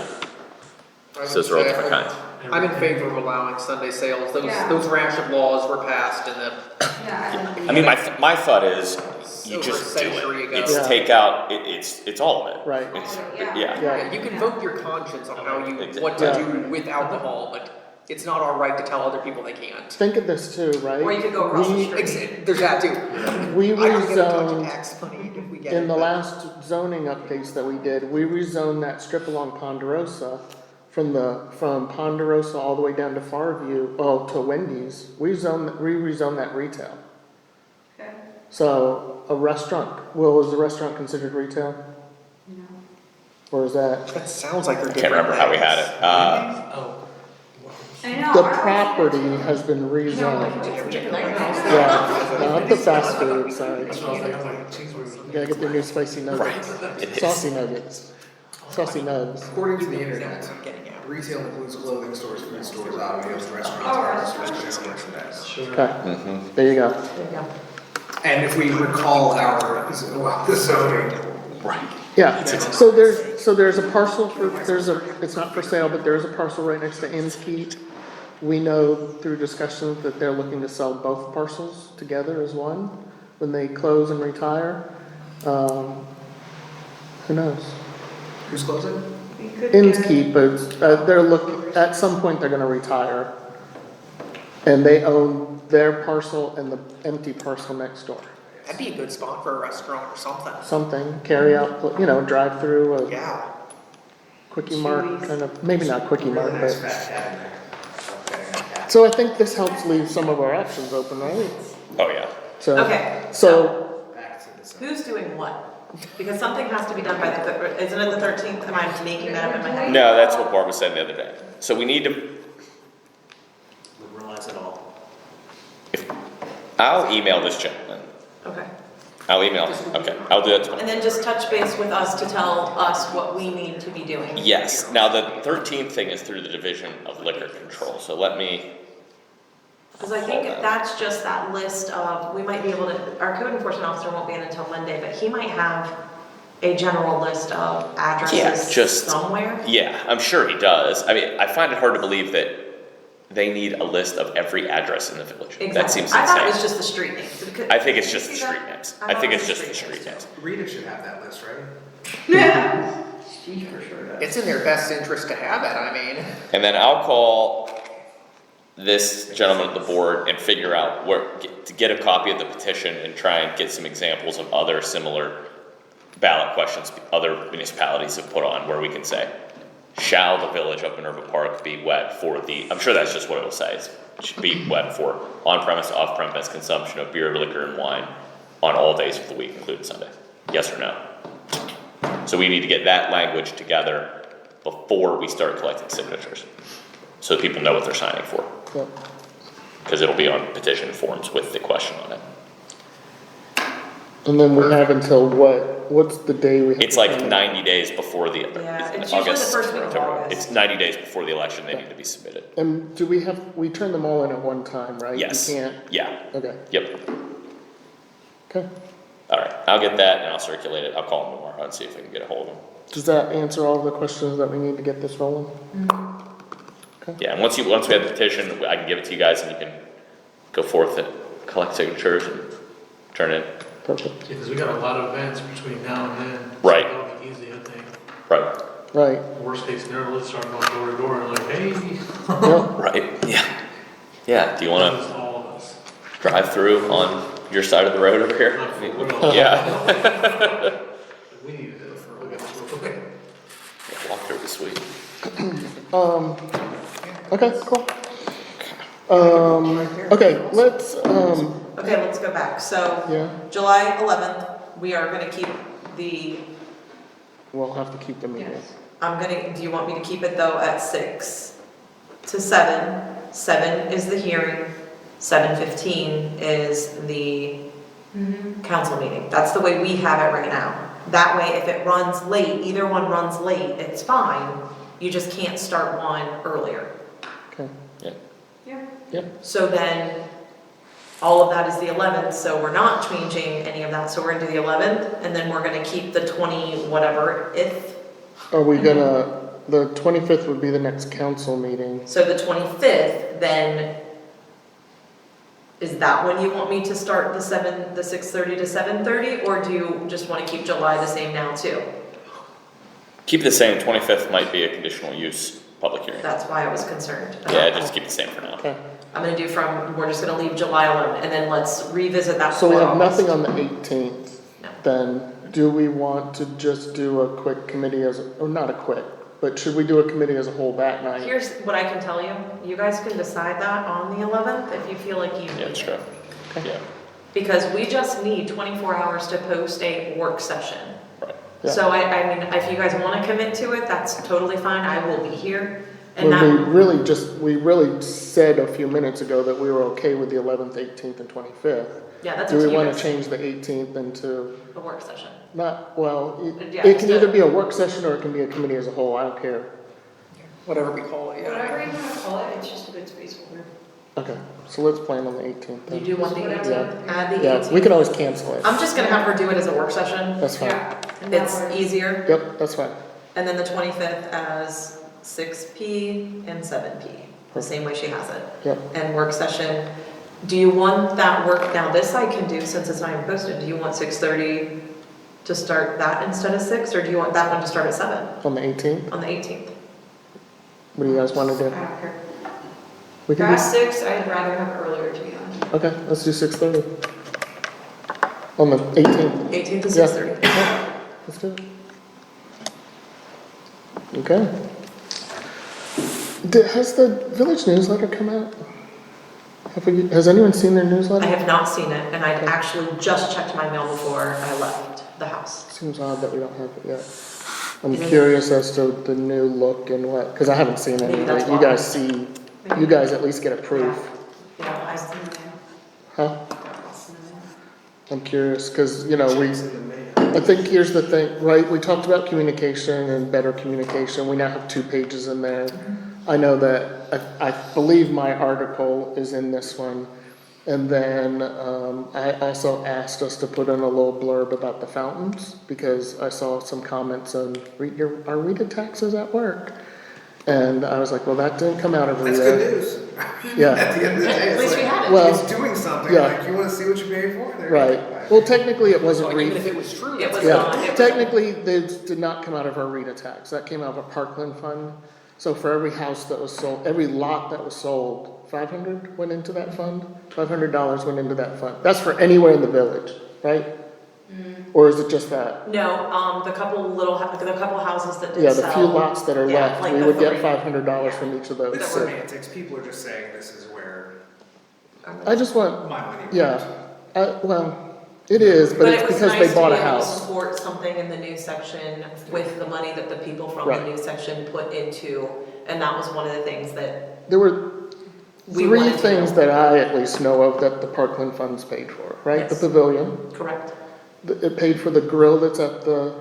I would
So those are all
say
different kinds.
I'm in favor of allowing Sunday sales.
Yeah.
Those rash of laws were passed in the
Yeah,
I mean, my thought is, you
over a
just do
century
it.
ago.
It's
Yeah.
take out, it's all of it.
Right.
It's,
Yeah.
yeah.
Yeah.
Yeah, you can vote your conscience on how you,
Exactly.
what to
Yeah.
do with alcohol, but it's not our right to tell other people they can't.
Think of this too, right?
Or you could go across the
We-
street.
There's that too.
We
I don't get a touch of
rezoned,
tax money if we get
in
it,
the
but-
last zoning updates that we did, we rezoned that strip along Ponderosa from Ponderosa all the way down to Farview, to Wendy's. We rezoned that retail.
Okay.
So a restaurant, well, is the restaurant considered retail?
No.
Or is that?
That sounds like they're
I
different.
can't remember how we had it.
Oh.
I know.
The
I was
property
thinking-
has been rezoned.
Yeah.
Yeah, not the fast food, sorry.
That's what I was thinking, like cheeseburgers.
You gotta get the new spicy nuggets.
It is.
Saucy nuggets. Saucy nugs.
According to the
That's
internet,
what I'm getting at.
retail includes clothing stores, food stores, automobiles, restaurants,
Oh,
bars,
restaurants.
general merchandise.
Sure.
Okay,
Mhm.
there you go.
There you go.
And if we recall the zoning,
Right.
Yeah, so there's a parcel it's not for sale, but there's a parcel right next to Inns Keep. We know through discussions that they're looking to sell both parcels together as one when they close and retire. Who knows?
who's closing?
We could
Inns
get-
Keep, but they're at some point they're gonna retire. And they own their parcel and the empty parcel next door.
That'd be a good spot for a restaurant or something.
Something, carry out, drive-through, a
Yeah.
quickie mart, kind of, maybe not quickie mart,
Really nice
but.
fat cat in there. Okay.
So I think this helps leave some of our options open, right?
Oh, yeah.
So.
Okay,
So,
Back to the.
Who's doing what? Because something has to be done by isn't it the 13th? Am I making that up in my head?
No, that's what Barb was saying the other day. So we need to,
Liberalize it all.
I'll email this gentleman.
Okay.
I'll do that tomorrow.
And then just touch base with us to tell us what we need to be doing.
Yes, now the 13th thing is through the Division of Liquor Control, so let me,
Because I think that's just that list of, we might be able to, our code enforcement officer won't be in until Monday, but he might have a general list of
Yeah,
addresses
just-
somewhere.
yeah, I'm sure he does. I mean, I find it hard to believe that they need a list of every address in the village. That
Exactly.
seems
I thought it was
insane.
just the street names.
I think it's just the
Did you see
street
that?
names.
I
I
thought
think
it
it's
was
just the
street
street names.
Rita should have that list, right?
Yeah. She for sure does.
It's in their best interest to have it, I mean.
And then I'll call this gentleman at the board and figure out to get a copy of the petition and try and get some examples of other similar ballot questions other municipalities have put on where we can say, shall the village of Minerva Park be wet for I'm sure that's just what it'll say, it should be wet for on-premise, off-premise consumption of beer, liquor, and wine on all days of the week, including Sunday. Yes or no? So we need to get that language together before we start collecting signatures, so people know what they're signing for.
Yep.
Because it'll be on petition forms with the question on it.
and then we have until what's the day we have?
It's
to
like
send it?
90 days before the,
Yeah, it's usually the first week of August.
It's 90 days before the election, they need to be submitted.
And do we turn them all in at one time, right?
Yes.
We can't,
Yeah,
okay,
yep.
okay.
All right, I'll get that and I'll circulate it. I'll call him tomorrow and see if I can get a hold of him.
Does that answer all of the questions that we need to get this rolling?
Yeah, and once we have the petition, I can give it to you guys and you can go forth and collect signatures and turn it.
Perfect,
Because we got a lot of events between now and then.
Right.
So that'll be easy, I think.
Right,
right,
Worst case scenario, let's start going door to door and like, hey.
yep,
right, yeah. Yeah, do you wanna
Just all of us.
drive through on your side of the road over here?
Not for real.
Yeah.
We need to look at this real quick.
Walk through this week.
okay, cool. Okay, let's,
Okay, let's go back. So,
yeah,
July 11th, we are gonna keep
we'll have to keep the meeting.
Yes.
do you want me to keep it though at 6 to 7? 7 is the hearing, 7:15 is the council meeting. That's the way we have it right now. That way, if it runs late, either one runs late, it's fine. You just can't start one earlier.
Okay,
Yeah.
yep,
So then, all of that is the 11th, so we're not changing any of that. So we're gonna do the 11th, and then we're gonna keep the 20 whatever if.
are we gonna, the 25th would be the next council meeting?
So the 25th, then, is that when you want me to start the 6:30 to 7:30? Or do you just wanna keep July the same now too?
Keep it the same, 25th might be a conditional use public hearing.
That's why I was concerned.
Yeah, just keep it the same for now.
Okay,
I'm gonna do we're just gonna leave July alone, and then let's revisit that
so we
for
have
August.
nothing on the 18th.
No.
Then, do we want to just do a quick committee or not a quick, but should we do a committee as a whole that night?
Here's what I can tell you, you guys can decide that on the 11th if you feel like you
Yeah,
need
sure.
it.
Yeah,
Because we just need 24 hours to post a work session.
right.
Yeah.
So I mean, if you guys wanna commit to it, that's totally fine, I will be here. And
Well, we
that,
really said a few minutes ago that we were okay with the 11th, 18th, and 25th.
yeah, that's
Do
up to
we
you
wanna
guys,
change the 18th into,
a work session.
it
Yeah,
can
just
either
a-
be a work session or it can be a committee as a whole, I don't care.
Whatever we call it, yeah.
Whatever you wanna call it, it's just a good placeholder.
Okay, so let's plan on the 18th
You
then.
do want the
Yeah.
18th, add the
Yeah,
18th.
we can always cancel it.
I'm just gonna have her do it as a work session,
That's fine.
And that
it's
works.
easier.
Yep, that's fine.
And then the 25th as 6P and 7P, the same way she has it.
Yep.
And work session, do you want that work, now this I can do since it's not even posted, do you want 6:30 to start that instead of 6, or do you want that one to start at 7
On the 18th,
on the 18th?
what do you guys wanna
I
do?
don't care.
We can
Past 6, I'd rather have it earlier, to be honest.
Okay, let's do 6:30. On the 18th.
18th to
Yeah.
6:30.
Let's do it. Okay. Has the village newsletter come out? Has anyone seen their
I
newsletter?
have not seen it, and I actually just checked my mail before I left the house.
Seems odd that we don't have it yet. I'm
Maybe-
curious as to the new look and what, because I haven't seen any
Maybe
of
that's
it. You
why.
guys see, you guys at least get a proof.
Yeah, I,
Huh? I'm curious, because, I think here's the thing, right, we talked about communication and better communication, we now have 2 pages in there. I know that, I believe my article is in this one, and then, I also asked us to put in a little blurb about the fountains, because I saw some comments on, are Rita taxes at work? And I was like, well, that didn't come out of
That's
Rita.
good news.
Yeah.
At the end of the day,
at
it's
least we
like,
had it.
Well,
it's doing something,
yeah.
like, you wanna see what you pay for? There you
Right,
go.
well, technically it wasn't
So even if
Rita.
it was true,
It
that's
was
good.
not.
Yeah, technically, they did not come out of our Rita tax, that came out of a Parkland fund. So for every house that was sold, every lot that was sold, 500 went into that fund? $500 went into that fund. That's for anywhere in the village, right? Or is it just that?
no, the couple houses that did
Yeah,
sell.
the few lots that are
Yeah,
left,
like
we
the
would get
three.
$500 from each of those.
It's
So
semantics, people are just saying this is where
I just want,
my money
yeah,
goes.
well, it is, but it's
it was
because
nice
they bought a
to be able to
house.
support something in the news section with the money that the people from the
Right.
news section put into, and that was one of the things that
There were
we
3
wanted to
things
do.
that I at least know of that the Parkland funds paid for, right? The
Yes.
pavilion,
Correct.
it paid for the grill that's at the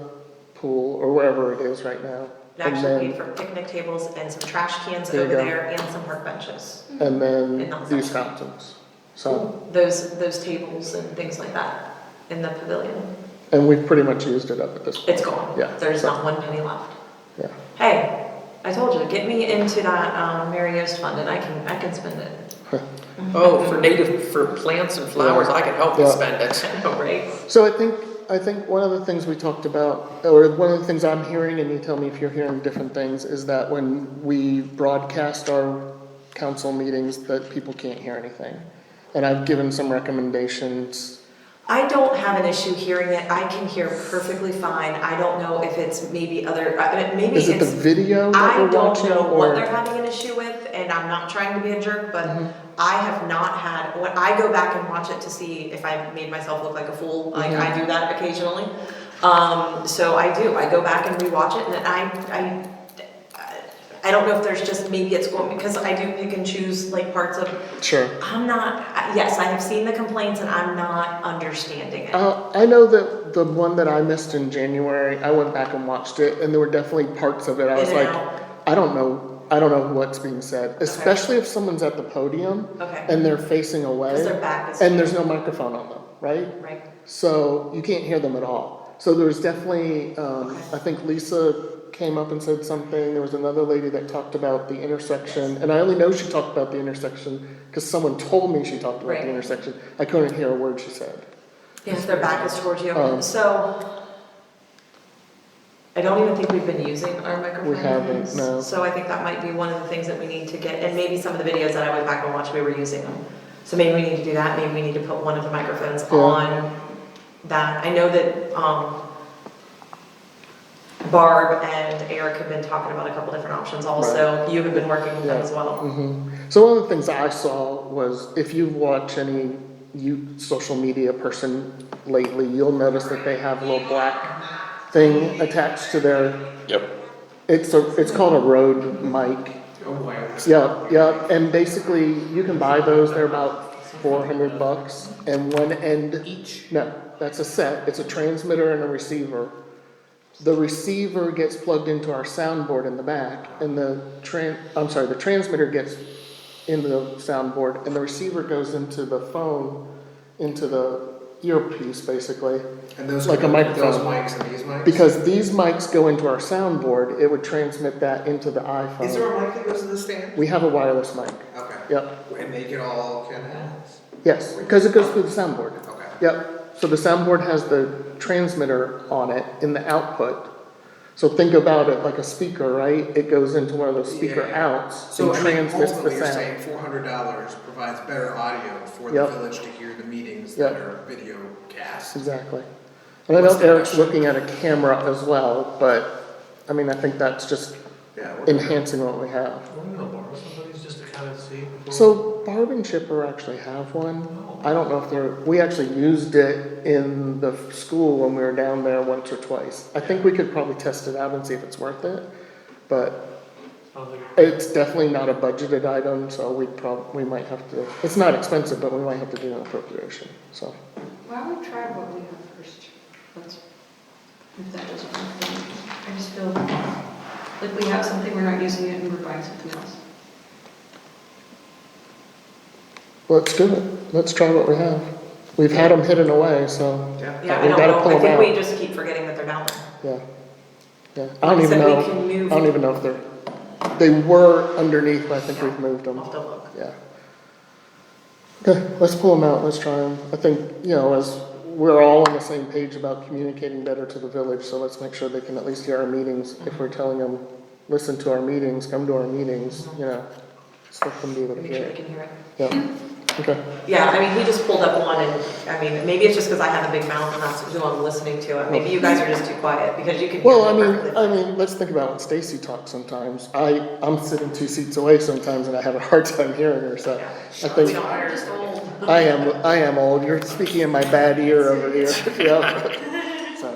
pool or wherever it is right now.
It
And
actually paid
then,
for picnic tables and some trash cans
There you
over
go.
there and some park benches.
and then
In that
these
section.
fountains. So,
Those tables and things like that in the pavilion.
and we've pretty much used it up at this point.
It's gone.
Yeah,
There's
so-
not one penny left.
Yeah.
Hey, I told you, get me into that Mary Yost fund and I can spend it.
Oh, for plants and flowers, I can help you
Yeah.
spend it.
I know, right?
So I think one of the things we talked about, or one of the things I'm hearing, and you tell me if you're hearing different things, is that when we broadcast our council meetings, that people can't hear anything. And I've given some recommendations.
I don't have an issue hearing it. I can hear perfectly fine. I don't know if it's maybe maybe
Is it the
it's.
video that
I
we're
don't
watching,
know what
or?
they're having an issue with, and I'm not trying to be a jerk, but
Mhm.
I have not had, when I go back and watch it to see if I made myself look like a fool, like
Mhm.
I do that occasionally. So I do, I go back and rewatch it, and I don't know if there's just, maybe it's going, because I do pick and choose like parts of,
Sure.
I'm not, yes, I have seen the complaints and I'm not understanding it.
I know that the one that I missed in January, I went back and watched it, and there were definitely parts of it, I was
In and
like,
out.
I don't know what's being said, especially if someone's at the podium
Okay,
and they're facing away,
because their back is.
and there's no microphone on them, right?
Right,
So you can't hear them at all. So there was definitely, I think Lisa came up and said something, there was another lady that talked about the intersection, and I only know she talked about the intersection because someone told me she talked about
Right.
the intersection. I couldn't hear a word she said.
yes, their back is towards you,
Um,
so, I don't even think we've been using our microphones.
We haven't, no.
So I think that might be one of the things that we need to get, and maybe some of the videos that I went back and watched, we were using them. So maybe we need to do that, maybe we need to put one of the microphones
Yeah.
on that. I know that, Barb and Eric have been talking about a couple different options also. You have been working with them as well.
So one of the things I saw was, if you watch any social media person lately, you'll notice that they have a little black thing attached to their,
Yep.
it's called a Rode mic. Yeah, and basically you can buy those, they're about $400, and one end.
Each?
No, that's a set, it's a transmitter and a receiver. The receiver gets plugged into our soundboard in the back, and the transmitter gets into the soundboard, and the receiver goes into the phone, into the earpiece, basically.
And those
Like a microphone.
Those mics and these mics?
Because these mics go into our soundboard, it would transmit that into the iPhone.
Is there a mic that goes to the stand?
We have a wireless mic.
Okay.
Yep.
And they can all can have?
Yes, because it goes through the soundboard.
Okay.
Yep. So the soundboard has the transmitter on it in the output. So think about it like a speaker, right? It goes into one of those speaker
Yeah.
outs
So
and
I mean,
transmits the
ultimately, you're
sound.
saying $400 provides better audio for the
Yep.
village to hear the meetings
Yep.
that are video cast.
Exactly. And I know
What's the
Eric's
question?
looking at a camera as well, but I mean, I think that's just
Yeah. we're-
enhancing what we have.
We're gonna borrow somebody's just to kind of see. before-
So Barb and Chipper actually have one. I don't know if we actually used it in the school when we were down there once or twice. I think we could probably test it out and see if it's worth it, but
Sounds like
it's definitely not a budgeted item, so we might have to, it's not expensive, but we might have to do an appropriation, so.
Why don't we try what we have first? Let's, if that doesn't work, then I just feel like we have something, we're not using it, and we're buying something else.
Let's do it. Let's try what we have. We've had them hidden away, so,
Yeah.
Yeah, I
We
don't
gotta
know,
pull
I
'em
think we
out.
just keep forgetting that they're down there.
yeah. Yeah, I don't even
Like I
know,
said, we can move-
I don't even know if they were underneath, but I think we've moved them.
I'll have to look.
Yeah. Okay, let's pull them out, let's try them. I think, as we're all on the same page about communicating better to the village, so let's make sure they can at least hear our meetings. If we're telling them, listen to our meetings, come to our meetings, just let them be able to
Make
hear
sure they
it.
can hear it.
Yeah, okay.
Yeah, I mean, he just pulled up one and, I mean, maybe it's just because I have a big mouth and that's who I'm listening to. And maybe you guys are just too quiet because you can hear
Well,
me perfectly.
let's think about when Stacy talks sometimes. I'm sitting 2 seats away sometimes and I have a hard time hearing her, so I
We
think
don't-
We're just old.
I am old. You're speaking in my bad ear over here. Yeah. So,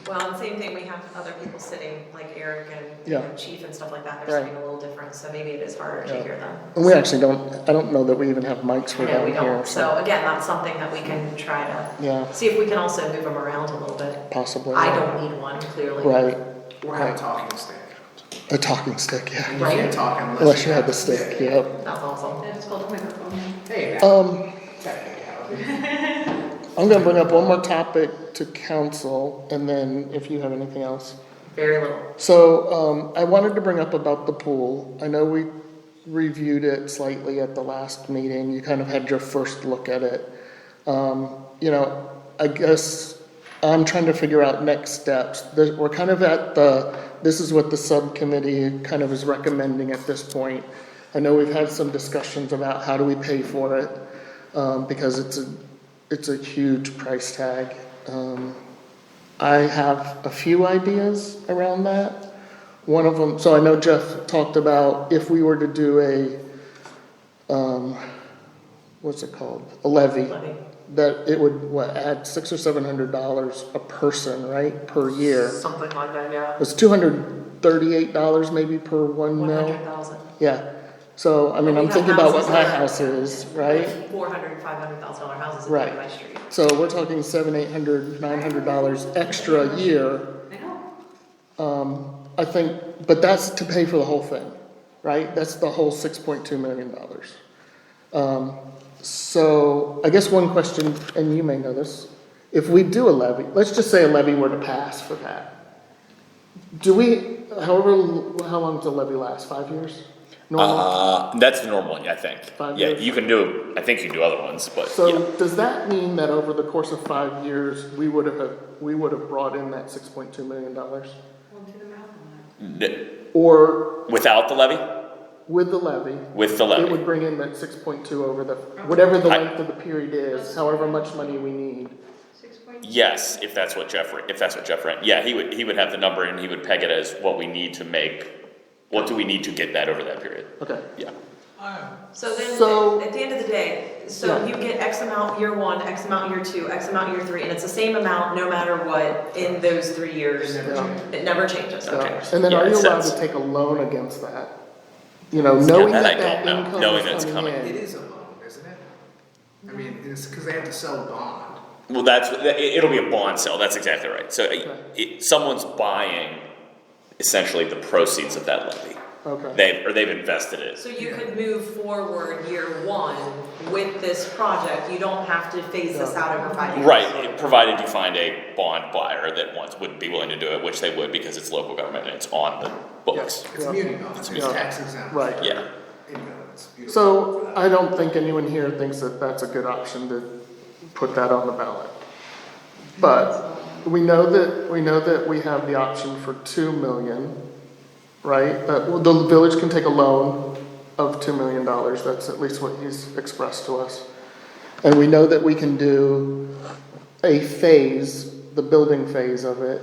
Well, and same thing, we have other people sitting, like Eric and
Yeah.
Chief and stuff like that, they're
Right.
sitting a little different, so maybe it is harder to
Yeah.
hear them.
and we actually I don't know that we even have mics for
No,
down
we
here,
don't, so again, that's something that we can try to,
yeah,
see if we can also move them around a little bit.
possibly.
I don't need one, clearly.
Right,
Or have a talking stick.
a talking stick, yeah.
You can't talk
Unless you had the stick,
Yeah.
yep.
That's awesome.
It's called a microphone.
Hey, technicality.
I'm gonna bring up one more topic to council, and then if you have anything else.
Very little.
So, I wanted to bring up about the pool. I know we reviewed it slightly at the last meeting. You kind of had your first look at it. I guess I'm trying to figure out next steps. We're kind of this is what the subcommittee kind of is recommending at this point. I know we've had some discussions about how do we pay for it, because it's a huge price tag. I have a few ideas around that. One of them, so I know Jeff talked about if we were to do what's it called? A levy,
Levy.
that it would, add $600 or $700 a person, right, per year.
Something like that, yeah.
It was $238 maybe per 1 mil.
100,000.
Yeah, so, I mean,
We
I'm
have
thinking about what
houses
my
that are-
house is, right?
$400,000, $500,000 houses
Right.
in my street.
So we're talking $700, $800, $900 extra a year.
I know.
I think, but that's to pay for the whole thing, right? That's the whole $6.2 million. So I guess one question, and you may know this, if we do a levy, let's just say a levy were to pass for that. How long does a levy last? 5 years? Normal?
That's the normal one, I think.
5
Yeah,
years?
you can do, I think you can do other ones, but
So
yeah.
does that mean that over the course of 5 years, we would have brought in that $6.2 million? Or
Without the levy?
with the levy?
With the
It
levy?
would bring in that 6.2 over the, whatever the
I-
length of the period is, however much money we need.
6.2.
Yes, if that's what Jeff ran, yeah, he would have the number and he would peg it as what we need to make, what do we need to get that over that period?
Okay,
Yeah.
So then,
So-
at the end of the day, so
Yeah.
you get X amount year one, X amount year two, X amount year three, and it's the same amount no matter what in those 3 years. It never changes, okay.
yeah. And then
Yeah,
are
it
you allowed
says-
to take a loan against that? You know, knowing
that I
that
don't know,
income
knowing that
is
it's
coming
coming.
It
in.
is a loan, isn't it? I mean, it's because they have to sell a bond.
Well, it'll be a bond sale, that's exactly right. So someone's buying essentially the proceeds of that levy.
Okay,
They've invested it.
So you could move forward year one with this project, you don't have to phase this out over 5 years.
Right, provided you find a bond buyer that would be willing to do it, which they would because it's local government and it's on the books.
It's a muni bond, it's
Yeah.
tax exempt.
right.
Yeah.
It's beautiful
So
for that.
I don't think anyone here thinks that that's a good option to put that on the ballot. But we know that we have the option for 2 million, right? Well, the village can take a loan of $2 million, that's at least what he's expressed to us. And we know that we can do a phase, the building phase of it,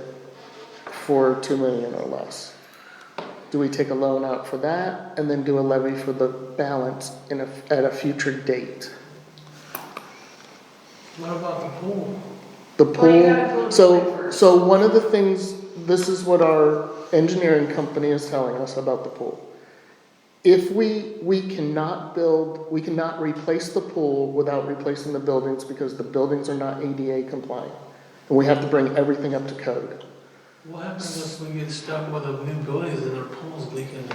for 2 million or less. Do we take a loan out for that and then do a levy for the balance at a future date?
What about the pool?
The
Well, you gotta
pool,
build
so,
the pipe first.
so one of the things, this is what our engineering company is telling us about the pool. If we cannot replace the pool without replacing the buildings because the buildings are not ADA compliant. And we have to bring everything up to code.
What happens if we get stuck with the new buildings and their pool's leaking?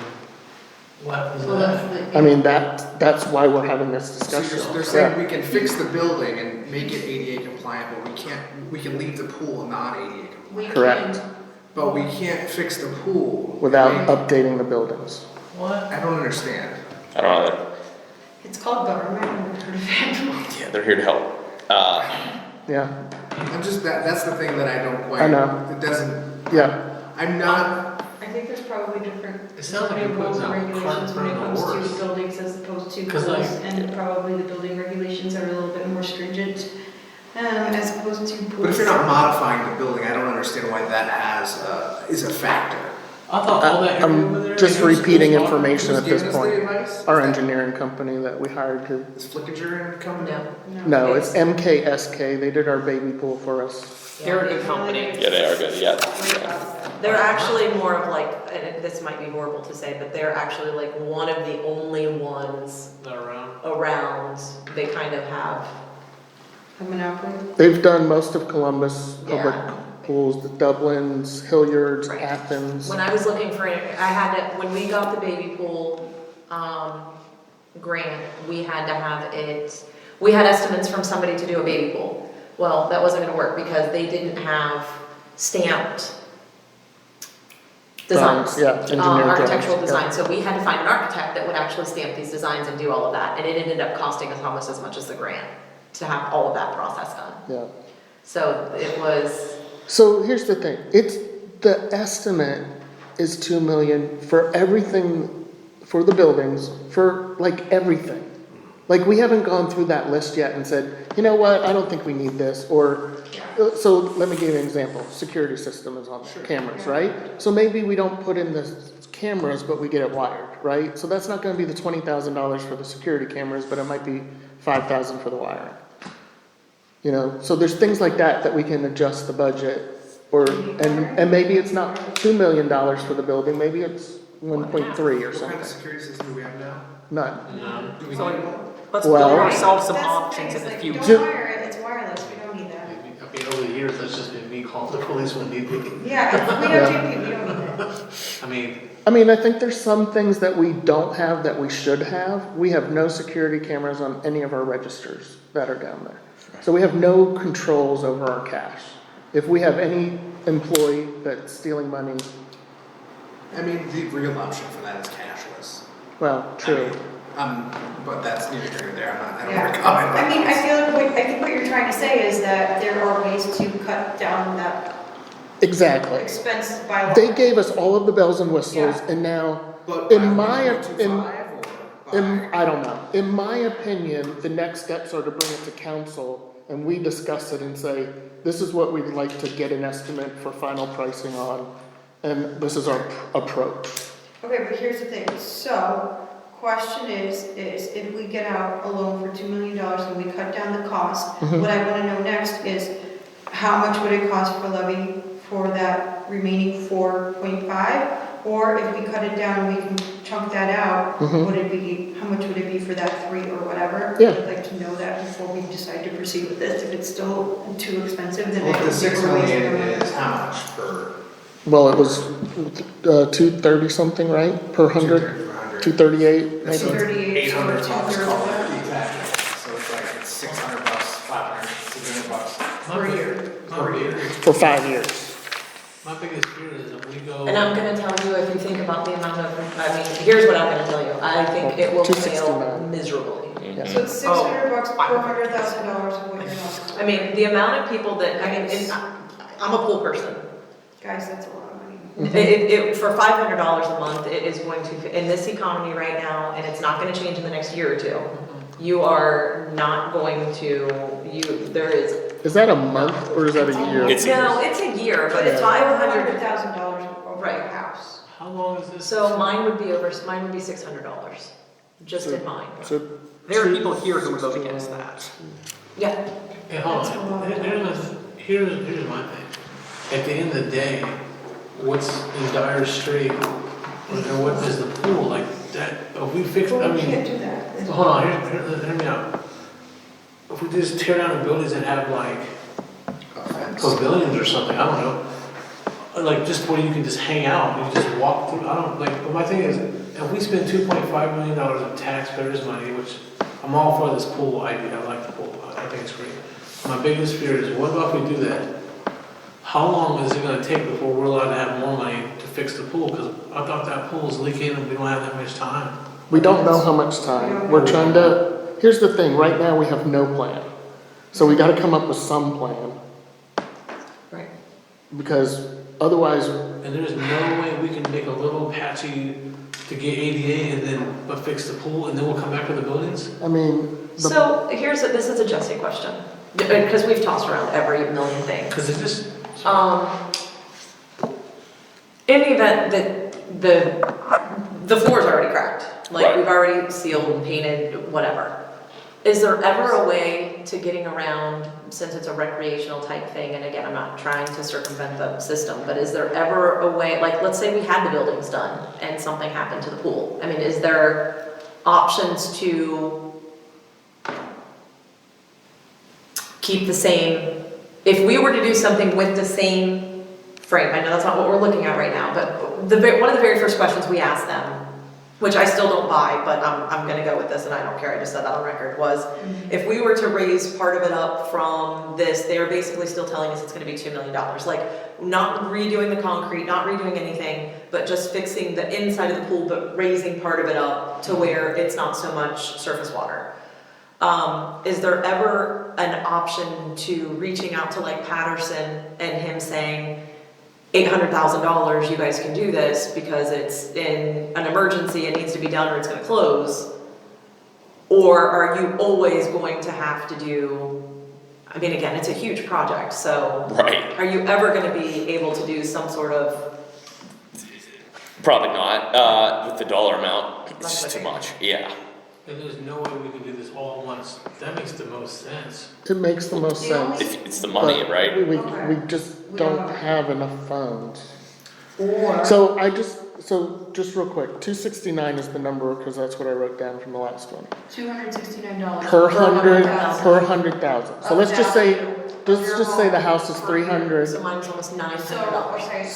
What happens to
Well,
that?
that's the-
I mean, that's why we're having this
So
discussion.
they're saying we can fix the building and make it ADA compliant, but we can leave the pool non-ADA compliant.
Correct.
But we can't fix the pool.
Without
Make-
updating the buildings.
What?
I don't understand.
I don't know,
It's called government, I've heard of it.
yeah, they're here to help.
Yeah,
I'm just, that's the thing that I don't quite.
I know.
It doesn't,
yeah.
I'm not,
I think there's probably different.
It sounds like
different
you're
rules
putting
and
out cart in
regulations
front
when it
of the
comes
horse.
to buildings as opposed to
'Cause
pools,
like-
and probably the building regulations are a little bit more stringent, as opposed to pools.
but if you're not modifying the building, I don't understand why that is a factor.
I thought all that area over
I'm
there.
just
who's-
repeating
who's
information
Who's
at this
giving us the
point.
advice?
Our
Is that-
engineering company that we hired to,
Is Flickinger coming?
No.
no, it's MKSK, they did our baby pool for us.
They're a good company.
Yeah, they are good, yeah.
They're actually more of like, and this might be horrible to say, but they're actually like one of the only ones
Not around.
around. They kind of have,
A monopoly.
They've done most of Columbus public
Yeah.
pools, the Dublins, Hilliards,
Right.
Athens.
when I was looking for, I had to, when we got the baby pool, grant, we had to have it, we had estimates from somebody to do a baby pool. Well, that wasn't gonna work because they didn't have stamped designs.
Yeah, engineered drawings,
Architectural
yeah.
design, so we had to find an architect that would actually stamp these designs and do all of that, and it ended up costing us almost as much as the grant to have all of that process done.
Yeah.
So it was,
So here's the thing, the estimate is 2 million for everything, for the buildings, for like everything. Like, we haven't gone through that list yet and said, you know what, I don't think we need this, or, so let me give you an example, security system is on there, cameras, right? So maybe we don't put in the cameras, but we get it wired, right? So that's not gonna be the $20,000 for the security cameras, but it might be 5,000 for the wiring. You know, so there's things like that we can adjust the budget, and maybe it's not $2 million for the building, maybe it's 1.3 or
What kind of
something,
security system do we have now?
none.
No.
Do we
So,
need one?
let's
Well-
build ourselves some
That's the
options
thing,
in the
it's
future.
like,
Ju-
don't wire it, it's wireless, we don't need that.
I mean, over the years, that's just been me calling the police when need be.
Yeah, if we have JP, we don't need that.
I mean,
I think there's some things that we don't have that we should have. We have no security cameras on any of our registers that are down there. So we have no controls over our cash. If we have any employee that's stealing money,
I mean, the real option for that is cashless.
well, true.
But that's neither here nor there, I don't
Yeah.
wanna comment on
I mean, I
this.
feel like, I think what you're trying to say is that there are ways to cut down that
Exactly.
expense by law.
They gave us all of the bells and whistles,
Yeah.
and now,
But
in
by
my,
1.25 or by-
I don't know. In my opinion, the next steps are to bring it to council and we discuss it and say, this is what we'd like to get an estimate for final pricing on, and this is our approach.
Okay, but here's the thing, so, question is if we get out a loan for $2 million and we cut down the cost,
Mhm.
what I wanna know next is, how much would it cost for levy for that remaining 4.5? Or if we cut it down, we can chunk that out,
Mhm.
would it be, how much would it be for that 3 or whatever?
Yeah.
I'd like to know that before we decide to proceed with this, if it's still too expensive, then I
Well,
don't
the
think
6
we're wasting
million
our money.
is how much per?
Well, it was 230 something, right, per 100?
200.
238 maybe?
So it's
38,
800
so
bucks,
two-thirds
call
of
it.
that.
Exactly. So it's like, it's 600 bucks, 500, 600 bucks.
Per year.
Per year.
For 5 years.
My biggest fear is if we go.
And I'm gonna tell you, if you think about the amount of, I mean, here's what I'm gonna tell you, I think it will fail
269.
miserably.
Yeah.
So it's $600 per $100,000 of what you're not.
I mean, the amount of people that, I mean, I'm a pool person.
Guys, that's a lot of money.
For $500 a month, it is going to, in this economy right now, and it's not gonna change in the next year or two, you are not going to, there is.
Is that a month or is that a year?
It's-
No, it's a year, but it's
Yeah.
$500.
over
Right.
a house.
How long is this?
So mine would be $600, just in mine.
So
There are people here who would vote against that.
Yeah.
Hey, hold
That's a lot
on,
of
here's my thing. At the end of the day, what's in dire strait, or what is the pool, like, that, if we fix, I
Well, we can't
mean,
do that.
hold on, hear me out. If we just tear down the buildings and have like pavilions or something, I don't know. Like, just where you can just hang out, you can just walk through, I don't, like, but my thing is, if we spend $2.5 million of taxpayers' money, which I'm all for this pool idea, I like the pool, I think it's great. My biggest fear is, what about if we do that? How long is it gonna take before we're allowed to have more money to fix the pool? Because I thought that pool is leaking and we don't have that much time.
we don't know how much time. We're trying to, here's the thing, right now we have no plan. So we gotta come up with some plan,
Right.
because otherwise,
And there's no way we can make a little patchy to get ADA and then, but fix the pool and then we'll come back to the buildings?
I mean,
So this is a Jesse question, because we've tossed around every million thing.
Because it just,
In the event that the floor's already cracked, like
Right.
we've already sealed, painted, whatever. Is there ever a way to getting around, since it's a recreational type thing, and again, I'm not trying to circumvent the system, but is there ever a way, like, let's say we had the buildings done and something happened to the pool? I mean, is there options to keep the same, if we were to do something with the same frame, I know that's not what we're looking at right now, but one of the very first questions we asked them, which I still don't buy, but I'm gonna go with this and I don't care, I just said that on record, was if we were to raise part of it up from this, they're basically still telling us it's gonna be $2 million. Like, not redoing the concrete, not redoing anything, but just fixing the inside of the pool, but raising part of it up to where it's not so much surface water. Is there ever an option to reaching out to like Patterson and him saying, $800,000, you guys can do this because it's in an emergency, it needs to be done or it's gonna close? Or are you always going to have to do, I mean, again, it's a huge project, so.
Right.
Are you ever gonna be able to do some sort of,
Probably not, with the dollar amount, it's
That's
just too
okay.
much, yeah.
and there's no way we can do this all at once. That makes the most sense.
it makes the most sense.
It's the money,
but
right?
We just
We
don't
don't.
have enough funds.
Or.
So just real quick, 269 is the number, because that's what I wrote down from the last one.
$269.
Per hundred,
100,000.
per 100,000. So let's just say the house is 300.
so mine's almost
So,
$900.
okay.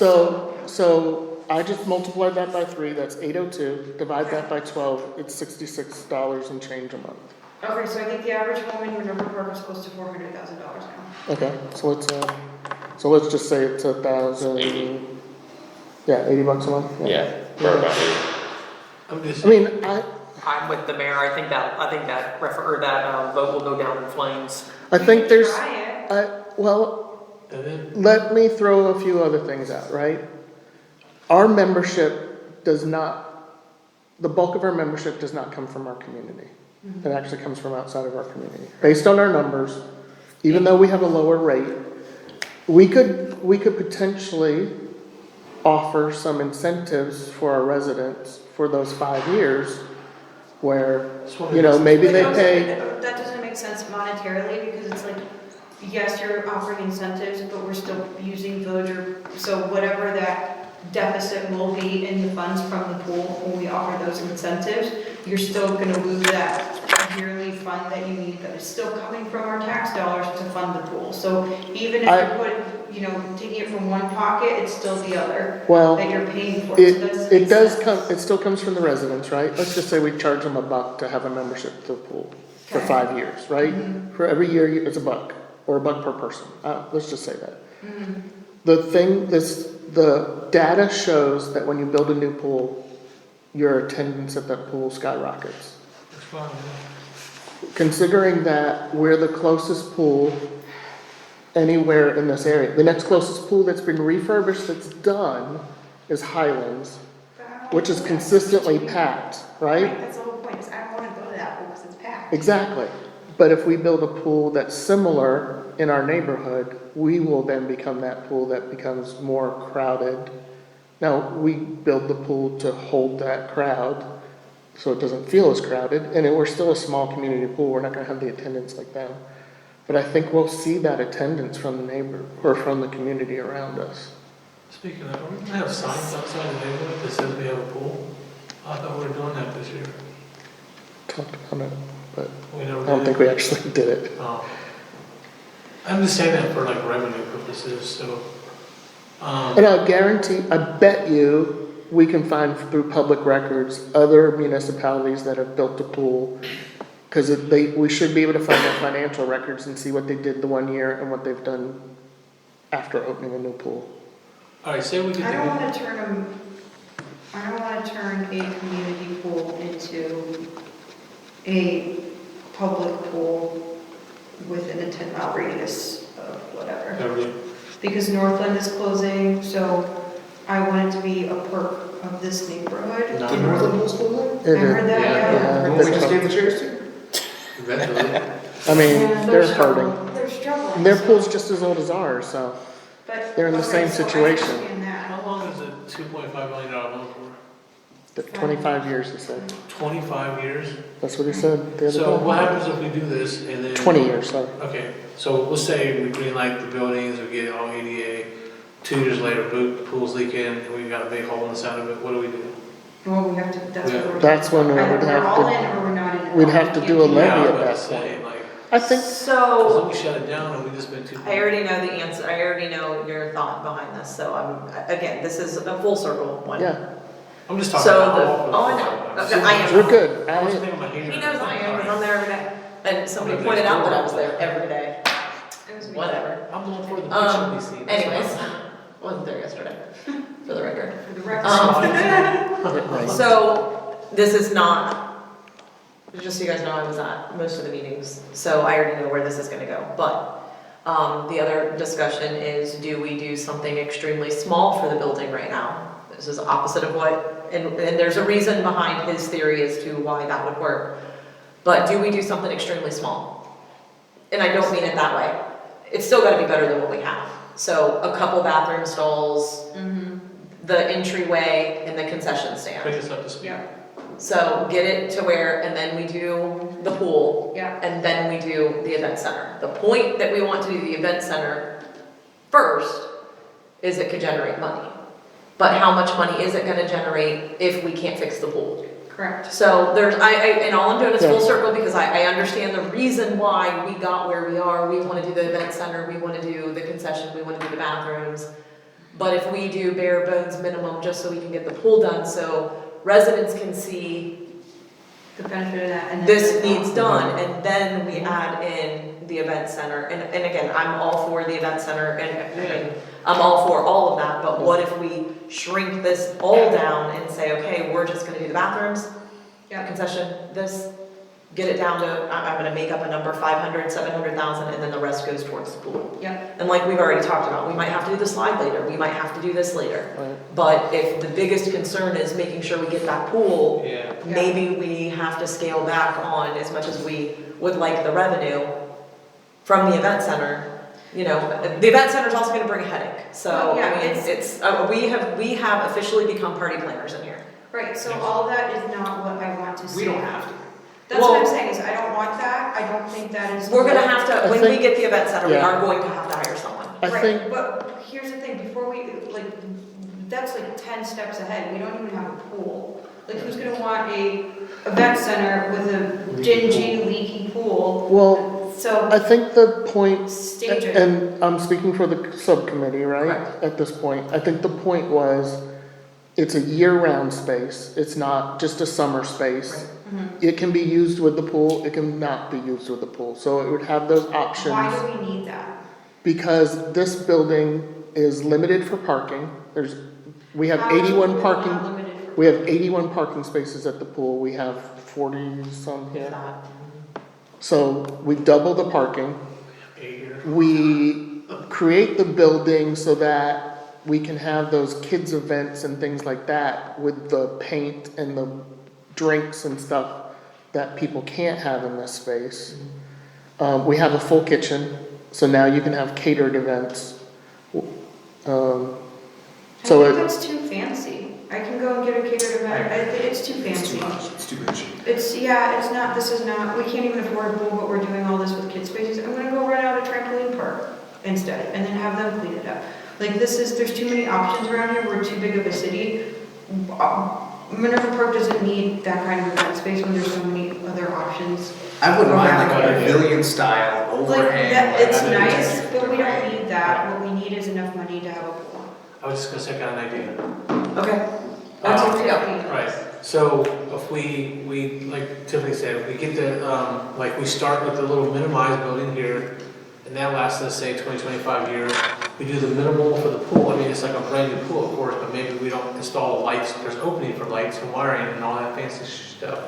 So I just multiplied that by 3, that's 802, divide that by 12, it's $66 and change a month.
Okay, so I think the average home in Minerva Park is close to $400,000 now.
Okay, so let's just say it's 1,000.
80.
Yeah, $80 a month?
Yeah, for about
I'm just,
I mean,
I'm with the mayor, I think that vote will go down in flames.
I think there's,
Try it.
well,
And then,
let me throw a few other things out, right? Our membership does not, the bulk of our membership does not come from our community. It actually comes from outside of our community. Based on our numbers, even though we have a lower rate, we could potentially offer some incentives for our residents for those 5 years where, you know, maybe they pay.
That doesn't make sense monetarily, because it's like, yes, you're offering incentives, but we're still using villager, so whatever that deficit will be in the funds from the pool, when we offer those incentives, you're still gonna lose that yearly fund that you need, that is still coming from our tax dollars to fund the pool. So even if you're putting, you know, taking it from one pocket, it's still the other
Well,
that you're paying for.
It,
So that's-
it does come, it still comes from the residents, right? Let's just say we charge them $1 to have a membership to the pool for
Okay.
5 years, right? For every year, it's $1 or $1 per person. Let's just say that. The data shows that when you build a new pool, your attendance at that pool skyrockets.
explain,
Considering that we're the closest pool anywhere in this area, the next closest pool that's been refurbished that's done is Highlands, which is consistently packed, right?
That's the whole point, is I don't wanna go to that pool because it's packed.
Exactly. But if we build a pool that's similar in our neighborhood, we will then become that pool that becomes more crowded. Now, we build the pool to hold that crowd, so it doesn't feel as crowded, and we're still a small community pool, we're not gonna have the attendance like them. But I think we'll see that attendance from the neighbor, or from the community around us.
Speaking of, are we gonna have signs outside the neighborhood that says we have a pool? I thought we were doing that this year.
Talked about it, but
We never
I
did.
don't think we actually did it.
Oh. I'm just saying that for like revenue purposes, so,
And I guarantee, I bet you, we can find through public records, other municipalities that have built a pool. Cause we should be able to find their financial records and see what they did the one year and what they've done after opening a new pool.
alright, say we could
I don't
do,
wanna turn a community pool into a public pool with an 10-mile radius of whatever.
every,
Because Northland is closing, so I want it to be a perk of this neighborhood.
No.
Did Northland Middle School
It
I heard
is.
that,
Yeah.
yeah.
The one we just gave the chairs to?
eventually.
I mean,
Yeah,
they're
struggling.
hurting.
They're struggling.
And their pool's just as old as ours, so.
But-
they're in the
okay,
same
so I
situation.
understand that.
How long is a $2.5 million loan for?
25 years, he said.
25 years?
That's what he said the other
So what
day.
happens if we do this and then?
20 years, sorry.
Okay, so let's say we green light the buildings, we get all ADA, 2 years later, pool's leaking, and we got a big hole in the side of it, what do we do?
Well, we have to, that's
Yeah.
what we're.
That's when we
Either
would
we're
have
all
to-
in or we're not in at
we'd
all.
have
We
to
can't
do a
that.
levy
Yeah, I
at
was about
that
to say,
point.
like,
I think,
as
So,
long as we shut it down and we just spend 2.
I already know the answer, I already know your thought behind this, so again, this is a full circle one.
yeah,
I'm just talking
So
about.
the-
all of it.
oh, I know. Okay, I am.
we're good.
I was thinking about
He
heating.
knows I am, because I'm there every day, and somebody pointed out that I was there every day,
It was me.
whatever.
I'm going for the picture we see.
Anyways, wasn't there yesterday, for the record.
For the record.
Right.
So, this is not, just so you guys know, I was at most of the meetings, so I already know where this is gonna go, but, the other discussion is, do we do something extremely small for the building right now? This is opposite of what, and there's a reason behind his theory as to why that would work, but do we do something extremely small? And I don't mean it that way, it's still gotta be better than what we have, so a couple bathroom stalls, the entryway and the concession stand.
Bring us up to speed.
Yeah,
So get it to where, and then we do the pool,
yeah.
and then we do the event center. The point that we want to do the event center first is it could generate money. But how much money is it gonna generate if we can't fix the pool?
Correct.
So there's, and all I'm doing is full
Yeah.
circle because I understand the reason why we got where we are. We wanna do the event center, we wanna do the concession, we wanna do the bathrooms. But if we do bare bones minimum just so we can get the pool done, so residents can see
The benefit of that and then.
this needs done, and then we add in the event center, and again, I'm all for the event center, and I'm all for all of that, but what if we shrink this all down and say, okay, we're just gonna do the bathrooms, the
Yeah.
concession, this, get it down to, I'm gonna make up a number, 500, 700,000, and then the rest goes towards the pool.
Yep.
And like we've already talked about, we might have to do the slide later, we might have to do this later.
Right.
But if the biggest concern is making sure we get that pool,
Yeah.
maybe we have to scale back on as much as we would like the revenue from the event center. You know, the event center's also gonna bring a headache, so,
Well, yeah,
I mean, it's, we have officially become party planners in here.
Right, so all that is not what I want to see.
We don't have to.
That's what I'm
Well-
saying, is I don't want that, I don't think that is.
We're gonna have to,
I
when we
think-
get the event center, we
yeah.
are going to have to hire someone.
I
Right,
think,
but here's the thing, before we, like, that's like 10 steps ahead, we don't even have a pool. Like, who's gonna want a event center with a dingy, leaky pool?
well,
So,
I think the point,
stage it.
and I'm speaking for the subcommittee, right?
Correct.
At this point, I think the point was, it's a year-round space, it's not just a summer space. It can be used with the pool, it can not be used with the pool, so it would have those options.
Why do we need that?
Because this building is limited for parking, we have
How is the
81
pool
parking,
not limited for-
we have 81 parking spaces at the pool, we have 40-some here. So we double the parking, we create the building so that we can have those kids events and things like that with the paint and the drinks and stuff that people can't have in this space. We have a full kitchen, so now you can have catered events.
I
So
think
it,
that's too fancy. I can go and get a catered event, I think it's too
It's too
fancy.
much, it's too much.
It's, yeah, it's not, this is not, we can't even afford a pool, but we're doing all this with kid spaces. I'm gonna go rent out a trampoline park instead, and then have them clean it up. Like, this is, there's too many options around here, we're too big of a city. Minerva Park doesn't need that kind of event space when there's so many other options.
I wouldn't mind like a
Right.
pavilion style
Like,
overhang.
that,
like
it's
that.
nice, but we don't need that. What we need is enough money to have a pool.
I was just gonna say, I got an idea.
Okay. That's what we got.
Right, so if we, like Tiffany said, if we get the, like, we start with the little minimized building here, and that lasts us, say, 20-25 years, we do the minimal for the pool, I mean, it's like a brand new pool, of course, but maybe we don't install lights, there's opening for lights and wiring and all that fancy stuff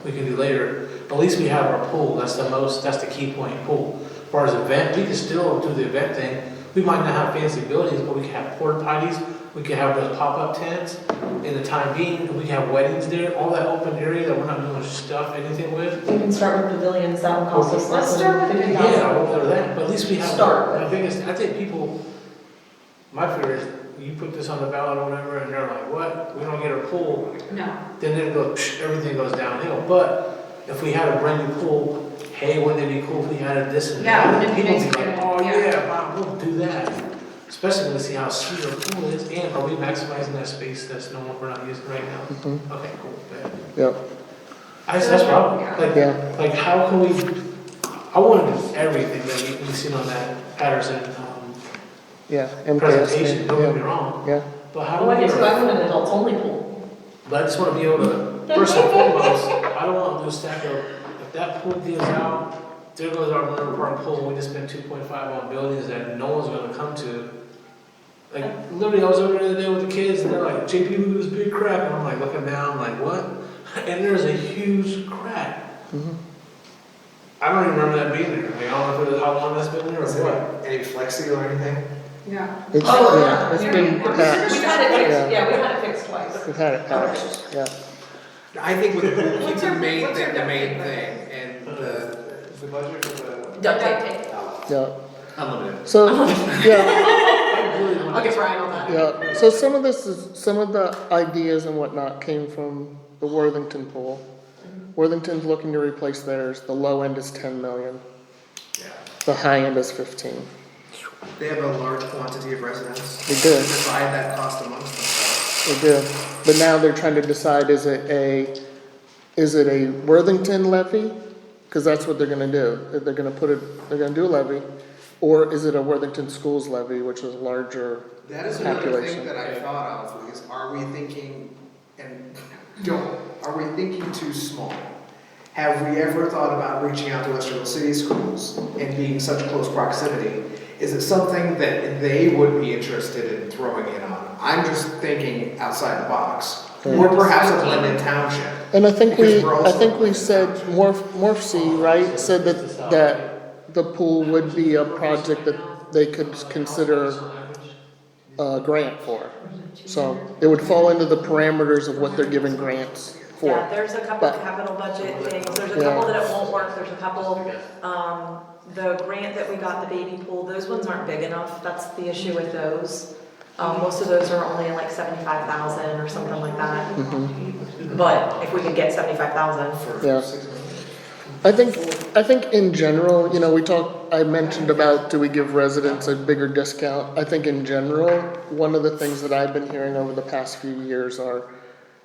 we can do later. At least we have our pool, that's the key point, pool. As far as event, we can still do the event thing, we might not have fancy buildings, but we can have porta potties, we can have those pop-up tents, in the time being, we can have weddings there, all that open area that we're not doing stuff, anything with.
We can start with pavilions, that will cost us
Let's
less
start
than
with
50,000.
Yeah, I won't go to that, but at least we have.
Start.
My biggest, I think people, my fear is, you put this on the ballot or whatever, and they're like, what, we don't get a pool,
No.
then it goes, everything goes downhill. But if we had a brand new pool, hey, wouldn't it be cool if we added this and
Yeah,
that?
wouldn't it be
People
nice
be
to
like,
get it?
oh
Yeah.
yeah, wow, we'll do that. Especially when they see how sweet our pool is, and are we maximizing that space that's no one we're not using right now?
Mhm.
Okay, cool, bad.
yep,
That's problem,
Yeah.
like how can we, I wanna do everything that we've seen on that Patterson,
yeah, MKS,
presentation, don't get me
yeah,
wrong,
yeah.
but how
Oh, I
do
do
we?
too, I want an adults only pool.
But I just wanna be able to, first and foremost, I don't wanna lose stack of, if that pool deals out, there goes our Minerva Park pool, we just spent 2.5 on buildings that no one's gonna come to. Like, literally, I was over the other day with the kids, and they're like, JP, look at this big crack, and I'm like, looking down, I'm like, what? And there's a huge crack.
Mhm.
I don't even remember that being there, I mean, I don't know if it was how long that's been there or
Is it
what.
any flexi or anything?
Yeah.
It's,
Oh,
yeah, it's been patched,
We've had it fixed,
Yeah.
yeah, we've had it fixed twice.
we've had it patched, yeah.
I think with the pool, keep the main
what's our
thing, the
duct
main
tape
thing, and the budget for the
Duct tape.
Yeah,
unlimited.
so, yeah,
I'll get Brian on that.
yeah, so some of the ideas and whatnot came from the Worthington pool. Worthington's looking to replace theirs, the low end is 10 million,
Yeah.
the high end is 15.
They have a large quantity of residents.
They do.
Divide that cost amongst themselves.
They do, but now they're trying to decide, is it a Worthington levy? Cause that's what they're gonna do, they're gonna do a levy, or is it a Worthington Schools levy, which is larger?
That is another thing
Population.
that I thought of, is are we thinking, and are we thinking too small? Have we ever thought about reaching out to Westerville City Schools and being such close proximity? Is it something that they would be interested in throwing in on? I'm just thinking outside the box. Or perhaps a Glendon Township.
And I think
Because we're also-
we said, Morphe, right, said that the pool would be a project that they could consider a grant for. So it would fall into the parameters of what they're giving grants for.
Yeah, there's a couple
But-
capital budget things, there's a
Yeah.
couple that it won't work, there's a couple, the grant that we got, the baby pool, those ones aren't big enough, that's the issue with those. Most of those are only like 75,000 or something like that. But if we could get 75,000,
Yeah. I think in general, you know, I mentioned about do we give residents a bigger discount? I think in general, one of the things that I've been hearing over the past few years are,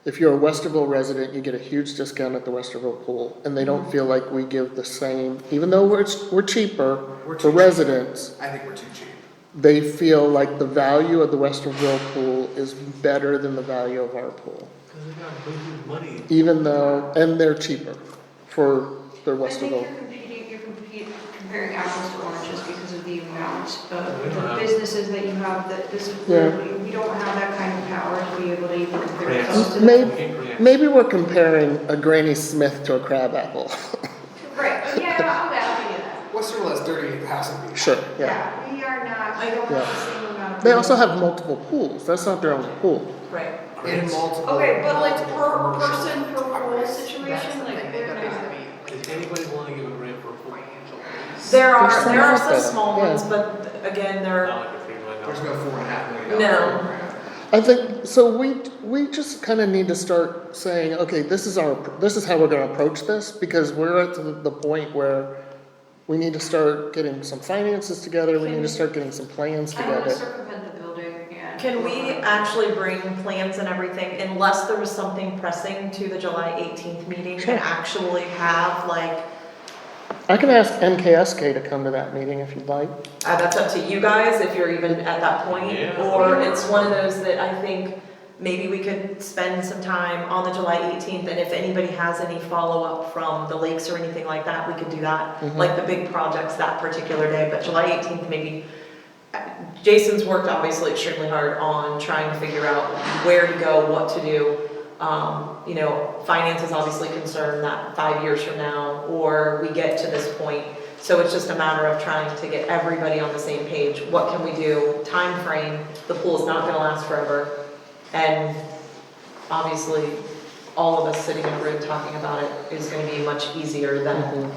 if you're a Westerville resident, you get a huge discount at the Westerville pool, and they don't feel like we give the same, even though we're cheaper
We're too
for
cheap.
residents,
I think we're too cheap.
they feel like the value of the Westerville pool is better than the value of our pool.
Cause they got way good money.
Even though, and they're cheaper for their
I think
Westerville.
you're comparing apples to oranges because of the amount
We
of
don't
the
have-
businesses that you have, that this is,
Yeah.
we don't have that kind of power to be able to even compare
Grants.
ourselves to them.
Maybe,
We get grants.
maybe we're comparing a Granny Smith to a crab apple.
Right, yeah, I'll give you that.
Westerville has 38,000 people.
Sure, yeah.
Yeah, we are not, we don't
Yeah.
have the same amount of.
They also have multiple pools. That's not their only pool.
right.
In multiple.
Okay, but like per
multiple
person, per pool situation, like, they're not.
Does anybody wanna give a grant for a pool?
There
There's some
are
out
some
there,
small
yeah.
ones, but again, they're,
Not like a $3 million.
There's no $4.5 million.
No.
program.
I think, so we just kind of need to start saying, okay, this is how we're gonna approach this, because we're at the point where we need to start getting some finances together, we need to start getting some plans
I don't want to
together.
circumvent the building and.
can we actually bring plans and everything, unless there was something pressing to the July 18th meeting,
Sure.
and actually have like,
I can ask MKSK to come to that meeting if you'd like.
that's up to you guys if you're even at that point,
Yeah.
or it's one of those that I think maybe we could spend some time on the July 18th, and if anybody has any follow-up from the lakes or anything like that, we could do that, like the big projects that particular day, but July 18th maybe. Jason's worked obviously extremely hard on trying to figure out where to go, what to do. You know, finance is obviously concerned that 5 years from now, or we get to this point. So it's just a matter of trying to get everybody on the same page. What can we do? Time frame. The pool is not gonna last forever. And obviously, all of us sitting in a room talking about it is gonna be much easier than,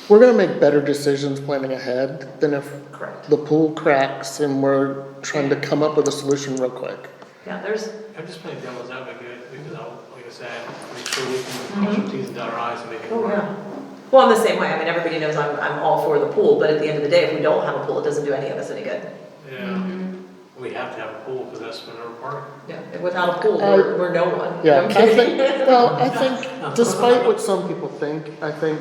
We're gonna make better decisions planning ahead than if
correct.
the pool cracks and we're trying to come up with a solution real quick.
Yeah, there's,
I'm just playing devil's advocate because I'll, like I said, make sure we can cross our T's and dot our I's and make it
oh
work.
yeah. Well, I'm the same way. I mean, everybody knows I'm all for the pool, but at the end of the day, if we don't have a pool, it doesn't do any of us any good.
Yeah, we have to have a pool because that's Minerva Park.
Yeah, without a pool, we're no one.
Yeah,
I'm
I
kidding.
think, well, I think despite what some people think, I think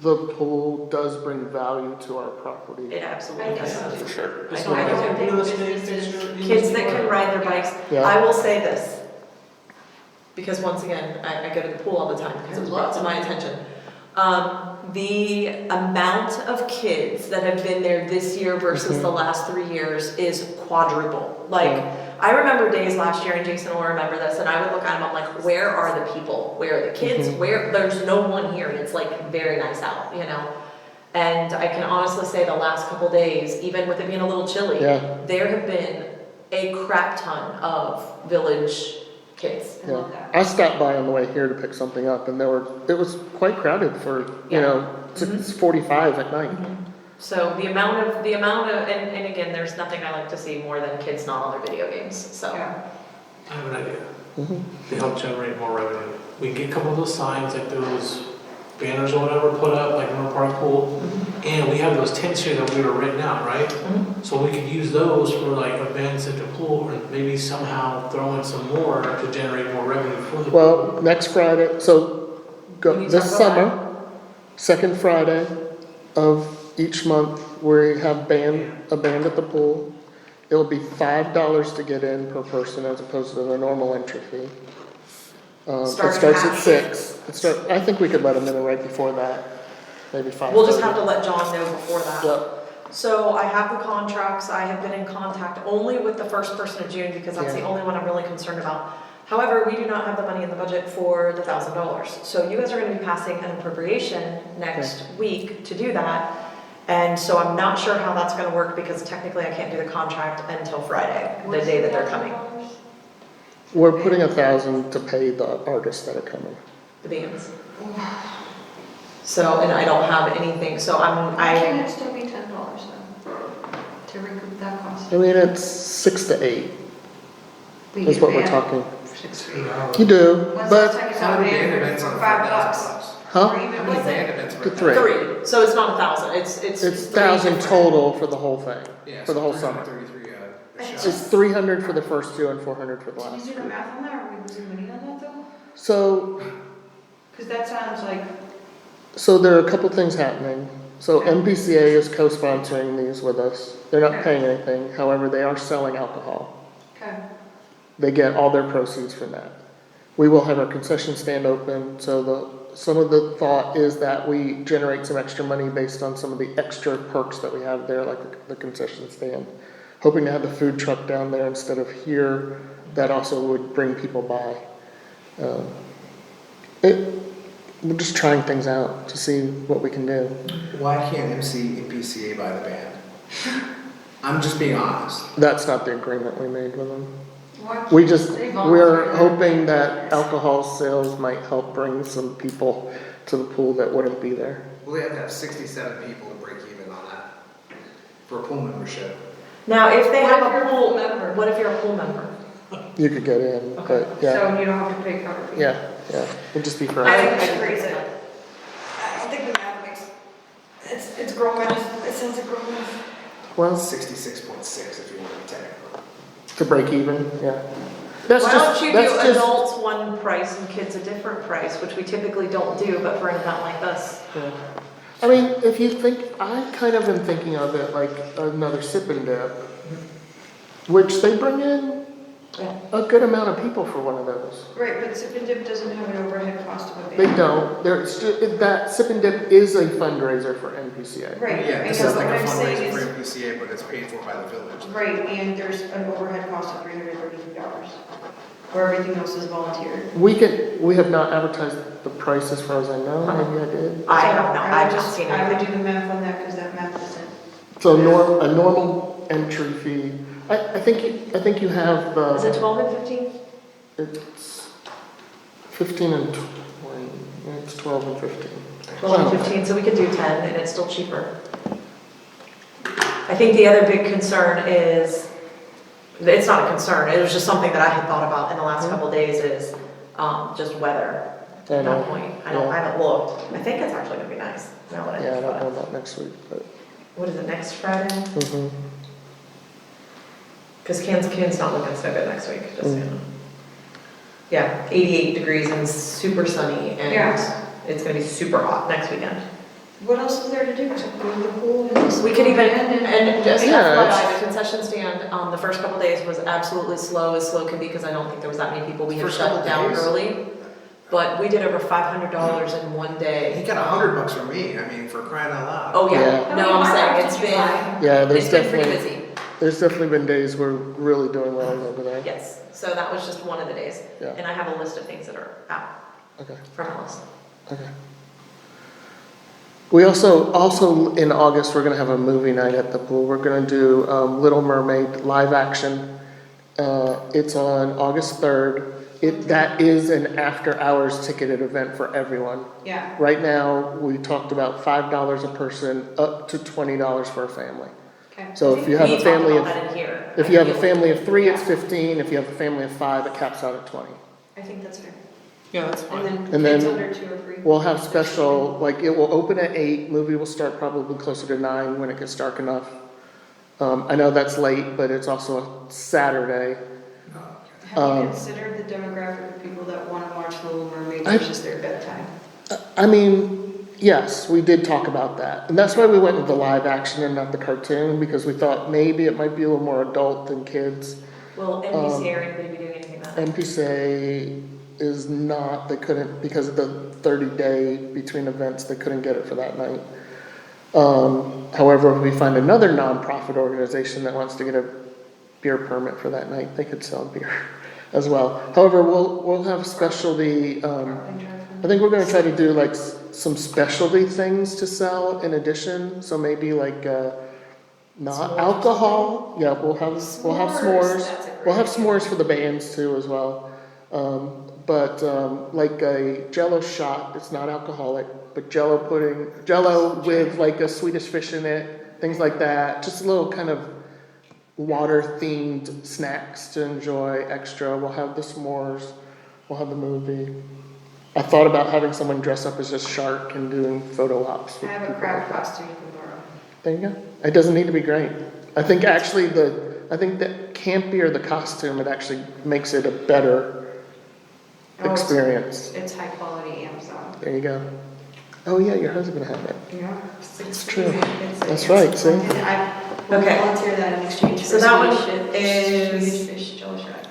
the pool does bring value to our property.
It absolutely does.
For sure.
I
It's
don't- I
like
don't
a
think
real estate fixture.
Kids that can ride their bikes.
Yeah.
I will say this, because once again, I go to the pool all the time because it was brought to my attention. The amount of kids that have been there this year versus the last 3 years is quadruple. Like, I remember days last year, and Jason will remember this, and I would look at them, I'm like, where are the people? Where are the kids? Where, there's no one here, and it's like very nice out, you know? And I can honestly say the last couple days, even with it being a little chilly,
Yeah.
there have been a crap ton of village kids.
I love
Yeah,
that.
I stopped by on the way here to pick something up and it was quite crowded for, you
Yeah.
know, 6:45 at night.
So the amount of, and again, there's nothing I like to see more than kids not on their video games, so.
Yeah.
I have an idea. To help generate more revenue. We can get a couple of those signs, like those banners or whatever, put up, like Minerva Park Pool. And we have those tents here that we were written out, right? So we could use those for like events at the pool and maybe somehow throw in some more to generate more revenue for the pool.
Well, next Friday, so
Can you
this
talk about
summer, second Friday of each month, we have a band at the pool. It'll be $5 to get in per person as opposed to the normal entry fee. It
Starting
starts
at
at 6. I think we could let them in right before that, maybe 5:30.
We'll just have to let John know before that.
Yep.
So I have the contracts, I have been in contact only with the first person of June because that's the
Yeah.
only one I'm really concerned about. However, we do not have the money in the budget for the $1,000. So you guys are gonna be passing an appropriation next week to do that. And so I'm not sure how that's gonna work because technically I can't do the contract until Friday, the day that they're coming,
We're putting 1,000 to pay the artists that are coming.
the bands. So, and I don't have anything, so
Why can't it still be $10 then? To recoup that cost?
I mean, it's 6 to 8
We
is
get
what we're
banned.
talking.
6 to 8 hours.
You do,
When's the last
but,
time you
How
saw a
many
band
band events
for
on
$5?
huh?
Or
How
even
many
with
band
it?
events were
To
there?
3.
3, so it's not 1,000, it's
It's
three
1,000
different-
total for the whole thing,
Yeah,
for the
so
whole summer.
333 a
It's
show.
It's 300 for the first two and 400 for the
Did
last
you do the
two.
math on that, or are we losing money on that though?
So,
Because that sounds like,
so there are a couple things happening. So MPCA is co-sponsoring these with us. They're not paying anything, however, they are selling alcohol.
okay,
They get all their proceeds from that. We will have our concession stand open, so some of the thought is that we generate some extra money based on some of the extra perks that we have there, like the concession stand. Hoping to have the food truck down there instead of here, that also would bring people by. We're just trying things out to see what we can do.
Why can't MC and PCA buy the band? I'm just being honest.
That's not the agreement we made with them.
what?
We just,
They
we're
volunteer.
hoping that alcohol sales might help bring some people to the pool that wouldn't be there.
Well, they have to have 67 people to break even on that for a pool membership.
Now, if they
What
have
if
a
you're a
pool,
pool member?
what if you're a pool member?
You could get in, but yeah,
So you don't have to pay cover fee?
yeah, it'd just be for
I
us.
think it's crazy. I don't think the math makes, it's grown math, it sounds like grown math.
Well,
66.6 if you want to be technical.
to break even, yeah. That's
Why
just,
don't you
that's
do
just,
adults one price and kids a different price, which we typically don't do, but for an event like this.
yeah. I mean, if you think, I kind of am thinking of it like another sip and dip, which they bring in
Yeah.
a good amount of people for one of those.
Right, but Sip and Dip doesn't have an overhead cost of a band.
They don't, that sip and dip is a fundraiser for NPCA.
Right,
Yeah,
I
this
know,
is like
what
a
I'm saying
fundraiser for
is,
MPCA, but it's paid for by the village.
right, and there's an overhead cost of $333, where everything else is volunteered.
We have not advertised the price as far as I know, maybe I did.
I have not, I've
would
not seen
I would
anything.
do the math on that, because that math isn't.
So a normal entry fee, I think you have
Is it
the,
12 and 15?
it's 15 and 20, yeah, it's 12 and 15.
12 and 15, so we could do 10 and it's still cheaper. I think the other big concern is, it's not a concern, it was just something that I had thought about in the last couple of days is just weather
I
at
know.
that point. I
Yeah.
haven't looked. I think it's actually gonna be nice now that I
Yeah, I
think
don't know
about it.
about next week, but,
What is it, next Friday?
mhm.
Because Kansas not looking so good next week, just so you
Mm.
know. Yeah, 88 degrees and super sunny and
Yeah.
it's gonna be super hot next weekend.
What else is there to do, except go to the pool and listen
We
to
could
a
even,
band
and just
Yeah,
FYI,
it's-
the concession stand, the first couple days was absolutely as slow could be, because I don't think there was that many people. We had
First
shut
couple
down
days?
early, but we did over $500 in one
He
day.
got $100 from me, I mean, for crying out loud.
Oh,
Yeah.
yeah,
How
no,
many
I'm
hot
saying
dogs
it's
did you
been,
buy?
Yeah,
it's been pretty busy,
there's definitely been days we're really doing well over there.
yes. So that was just one of the days.
Yeah.
And I have a list of things that are out
Okay,
from Alice.
okay. We also in August, we're gonna have a movie night at the pool. We're gonna do Little Mermaid live action. It's on August 3rd. That is an after-hours ticketed event for everyone.
Yeah,
Right now, we talked about $5 a person, up to $20 for a family.
okay.
So if you have
We
a
talked
family
about
of,
that in here.
if you have a family of 3, it's 15. If you have a family of 5, it caps out at 20.
I think that's fair.
Yeah, that's
And
fine.
then
And
kids
then
under 2 are free.
We'll have special, like, it will open at 8, movie will start probably closer to 9 when it gets dark enough. I know that's late, but it's also a Saturday.
Have you considered the demographic of people that want to watch Little Mermaid
I-
versus their bedtime?
I mean, yes, we did talk about that. And that's why we went with the live action and not the cartoon, because we thought maybe it might be a little more adult than kids.
Will NBC or anybody be doing anything about it?
NPCA is not, they couldn't, because of the 30-day between events, they couldn't get it for that night. However, if we find another nonprofit organization that wants to get a beer permit for that night, they could sell beer. as well. However, we'll have specialty, I think we're gonna try to do like some specialty things to sell in addition, so maybe like, not alcohol, yeah, we'll have s'mores.
That's a great
We'll have
idea.
s'mores for the bands too as well. But like a Jello shot, it's not alcoholic, but Jello pudding, Jello with like a Swedish fish in it, things like that. Just a little kind of water themed snacks to enjoy extra. We'll have the s'mores, we'll have the movie. I thought about having someone dress up as a shark and doing photo ops.
I have a crab costume you can borrow.
There you go. It doesn't need to be great. I think actually I think that campier the costume, it actually makes it a better experience.
It's high quality Amazon.
There you go. Oh yeah, your husband had it.
Yeah.
It's true.
It's-
That's right, see?
I will
Okay.
volunteer that in exchange for
So that one
Swedish fish jello shot.